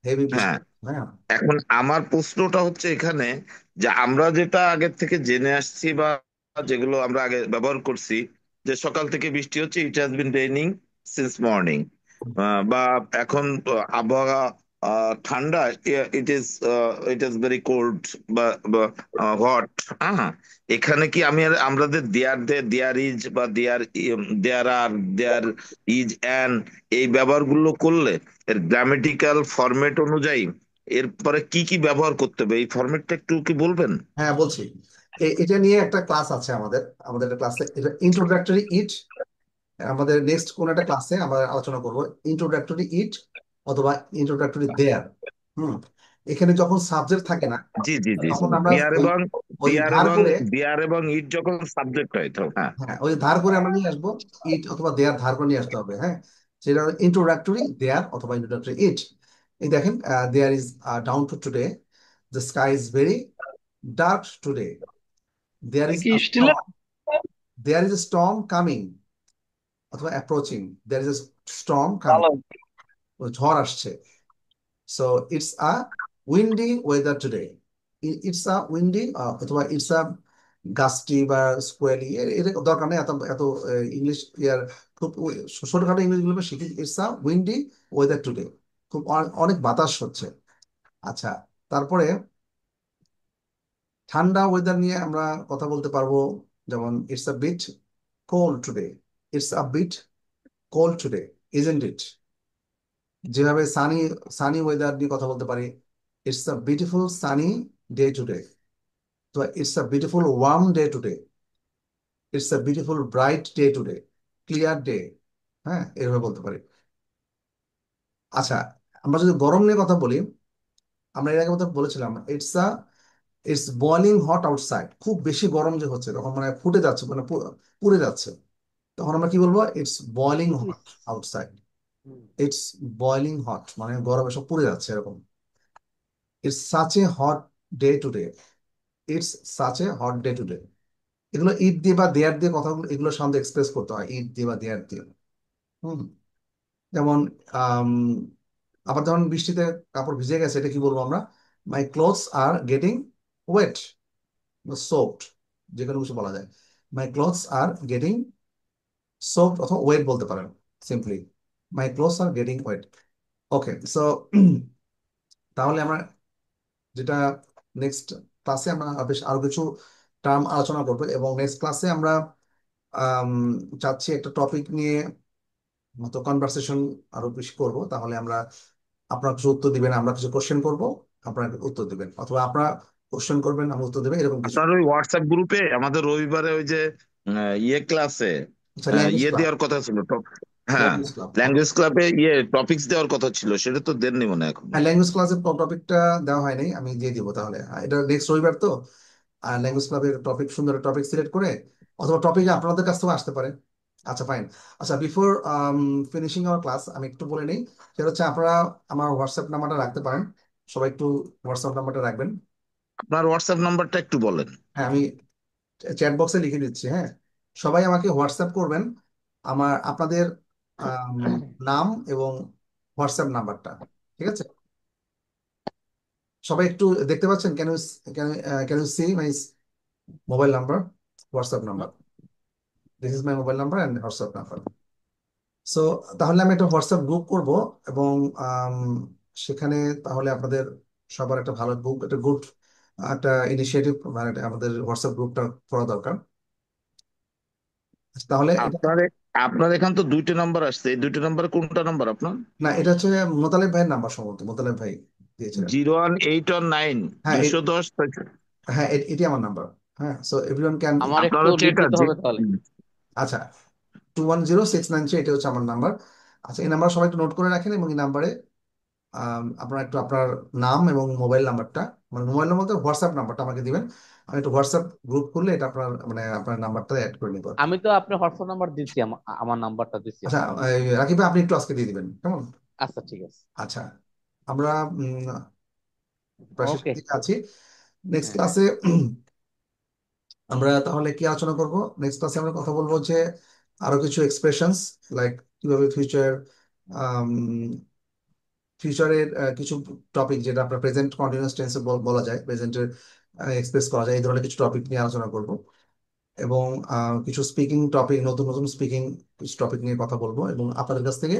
heavy বৃষ্টি। হ্যাঁ, হ্যাঁ, এখন আমার প্রশ্নটা হচ্ছে এখানে যে আমরা যেটা আগের থেকে জেনে আসছি বা যেগুলো আমরা আগে ব্যবহার করছি, যে সকাল থেকে বৃষ্টি হচ্ছে, ইট has been raining since morning, বা এখন আবহাওয়া ঠান্ডা, ইট ইজ ভেরি কোল্ড বা হট। হ্যাঁ, এখানে কি আমাদের দেয়ার ইজ বা দেয়ার ইজ অ্যান, এই ব্যবহারগুলো করলে এর গ্রামেটিক্যাল ফরম্যাট অনুযায়ী এরপরে কি কি ব্যবহার করতে হবে, এই ফরম্যাটটা একটু কি বলবেন? হ্যাঁ বলছি। এটা নিয়ে একটা ক্লাস আছে আমাদের, আমাদের ক্লাসে, এটা ইন্ট্রোডাক্টরি ইট। আমাদের নেক্সট কোন একটা ক্লাসে আমরা আলোচনা করব ইন্ট্রোডাক্টরি ইট অথবা ইন্ট্রোডাক্টরি দেয়ার। হুম, এখানে যখন সাবজেক্ট থাকে না, জি জি জি, তখন আমরা দেয়ার ওই এবং ওই দেয়ার ধার এবং করে, দেয়ার এবং ইট যখন সাবজেক্ট হয় তো হ্যাঁ। হ্যাঁ ওই ধার করে আমরা নিয়ে আসবো, ইট অথবা দেয়ার ধার করে নিয়ে আসতে হবে। হ্যাঁ, সেটা ইন্ট্রোডাক্টরি দেয়ার অথবা ইন্ট্রোডাক্টরি ইট। এই দেখেন, there is down to today, the sky is very dark today, there is কি আ স্টিলের? there is a storm coming অথবা approaching, there is a storm coming, ঝড় আসছে। So it's a windy weather today. It's a windy অথবা it's a gusty বা squally, এটা দরকার নেই এত এত ইংলিশ ইয়ার, খুব ছোটখাটো ইংলিশ গুলো শিখি। It's a Windy weather today, খুব অনেক বাতাস হচ্ছে। আচ্ছা, তারপরে ঠান্ডা ওয়েদার নিয়ে আমরা কথা বলতে পারবো, যেমন it's a bit cold today, it's a bit cold today, isn't it. যেভাবে সানি সানি ওয়েদার নিয়ে কথা বলতে পারি, it's a beautiful sunny day today, তো it's a beautiful warm day today, it's a beautiful bright day today, clear day. হ্যাঁ, এভাবে বলতে পারি। আচ্ছা, আমরা যদি গরম নিয়ে কথা বলি, আমরা এর আগে কথা বলেছিলাম ইটস বয়লিং হট আউটসাইড, খুব বেশি গরম যে হচ্ছে তখন মানে ফুটে যাচ্ছে, মানে পুড়ে যাচ্ছে, তখন আমরা কি বলবো? It's boiling hot outside, it's boiling hot, মানে গরমে সব পুড়ে যাচ্ছে এরকম। It's such a hot day today, it's such a hot day today. এগুলো ইট দিয়ে বা দেয়ার দিয়ে কথাগুলো, এগুলো সামনে এক্সপ্রেস করতে হয় ইট দিয়ে বা দেয়ার দিয়ে। হুম, যেমন আবার যখন বৃষ্টিতে কাপড় ভিজে গেছে, এটা কি বলবো আমরা? My clothes are getting wait, soaked, যে কোনো কিছু বলা যায়। My clothes are getting soaked অথবা ওয়েট বলতে পারেন simply, my clothes are getting wait. Okay, so তাহলে আমরা যেটা নেক্সট ক্লাসে আমরা বেশ আরো কিছু টার্ম আলোচনা করবো, এবং নেক্সট ক্লাসে আমরা চাচ্ছি একটা টপিক নিয়ে মতো কনভারসেশন আরো বেশি করবো। তাহলে আমরা, আপনারা কিছু উত্তর দিবেন, আমরা কিছু কোশ্চেন করবো, আপনারা উত্তর দিবেন, অথবা আপনারা কোশ্চেন করবেন, আমরা উত্তর দেবেন, এরকম কিছু। আপনার ওই হোয়াটসঅ্যাপ গ্রুপে আমাদের রবিবারে ওই যে ক্লাসে ল্যাঙ্গুয়েজ ক্লাব, দেওয়ার কথা ছিল, হ্যাঁ ল্যাঙ্গুয়েজ ক্লাব, ল্যাঙ্গুয়েজ ক্লাবে টপিকস দেওয়ার কথা ছিল, সেটা তো দেননি মনে হয় এখন। হ্যাঁ, ল্যাঙ্গুয়েজ ক্লাসের টপিকটা দেওয়া হয়নি, আমি দিয়ে দিব তাহলে। এটা নেক্সট রবিবার তো। আর ল্যাঙ্গুয়েজ ক্লাবের টপিক, সুন্দর টপিক সিলেক্ট করে, অথবা টপিক আপনাদের কাছ থেকেও আসতে পারে। আচ্ছা, ফাইন। আচ্ছা, বিফোর ফিনিশিং আওয়ার ক্লাস আমি একটু বলে নিই, সেটা হচ্ছে আপনারা আমার হোয়াটসঅ্যাপ নাম্বারটা রাখতে পারেন, সবাই একটু হোয়াটসঅ্যাপ নাম্বারটা রাখবেন। আপনার হোয়াটসঅ্যাপ নাম্বারটা একটু বলেন। হ্যাঁ, আমি চ্যাট বক্সে লিখে দিচ্ছি। হ্যাঁ, সবাই আমাকে হোয়াটসঅ্যাপ করবেন আপনাদের নাম এবং হোয়াটসঅ্যাপ নাম্বারটা, ঠিক আছে? সবাই একটু দেখতে পাচ্ছেন? Can you see my mobile number, WhatsApp number? This is my mobile number and WhatsApp number. So তাহলে আমি একটা হোয়াটসঅ্যাপ গ্রুপ করব, এবং সেখানে তাহলে আপনাদের সবার একটা ভালো গ্রুপ, একটা গুড একটা ইনিশিয়েটিভ, মানে আমাদের হোয়াটসঅ্যাপ গ্রুপটা করা দরকার। তাহলে আপনার আপনার এখান তো দুইটা নাম্বার আসছে, এই দুইটা নাম্বার কোনটা নাম্বার আপনার? না, এটা হচ্ছে মোতালেব ভাইয়ের নাম্বার, সম্ভবত মোতালেব ভাই দিয়েছিলেন। 01819 হ্যাঁ 210। হ্যাঁ, এটি আমার নাম্বার। হ্যাঁ, সো এভরিওয়ান ক্যান। আমার আপনার একটু হচ্ছে লিখ এটা দিতে হবে তাহলে। আচ্ছা, 210693, এটা হচ্ছে আমার নাম্বার। আচ্ছা, এই নাম্বার সবাই একটু নোট করে রাখেন, এবং এই নাম্বারে আপনার একটু আপনার নাম এবং মোবাইল নাম্বারটা, মানে মোবাইল নাম্বার, হোয়াটসঅ্যাপ নাম্বারটা আমাকে দিবেন। আমি একটু হোয়াটসঅ্যাপ গ্রুপ করলে এটা আপনার, মানে আপনার নাম্বারটা অ্যাড করে নিব। আমি তো আপনার হোয়াটসঅ্যাপ নাম্বার দিচ্ছি, আমার নাম্বারটা দিচ্ছি আচ্ছা, আপনাকে। রাকিব ভাই, আপনি একটু আজকে দিয়ে দিবেন, কেমন? আচ্ছা, ঠিক আছে। আচ্ছা, আমরা প্রায় শেষের ওকে। দিকে আছি। নেক্সট হ্যাঁ, ক্লাসে আমরা তাহলে কি আলোচনা করব? নেক্সট ক্লাসে আমরা কথা বলবো যে আরো কিছু এক্সপ্রেশনস, লাইক কিভাবে ফিউচারের কিছু টপিক, যেটা আপনার প্রেজেন্ট কন্টিনিউয়াস টেন্সে বলা যায়, প্রেজেন্টের এক্সপ্রেস করা যায়, এই ধরনের কিছু টপিক নিয়ে আলোচনা করব। এবং কিছু স্পিকিং টপিক, নতুন নতুন স্পিকিং কিছু টপিক নিয়ে কথা বলবো, এবং আপনাদের কাছ থেকে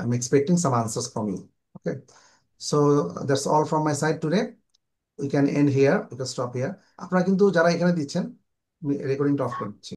I'm expecting some answers from you. Okay, so that's all from my side today. We can end here, we can stop here. আপনারা কিন্তু যারা এখানে দিচ্ছেন, রেকর্ডিংটা অফ করে দিচ্ছি।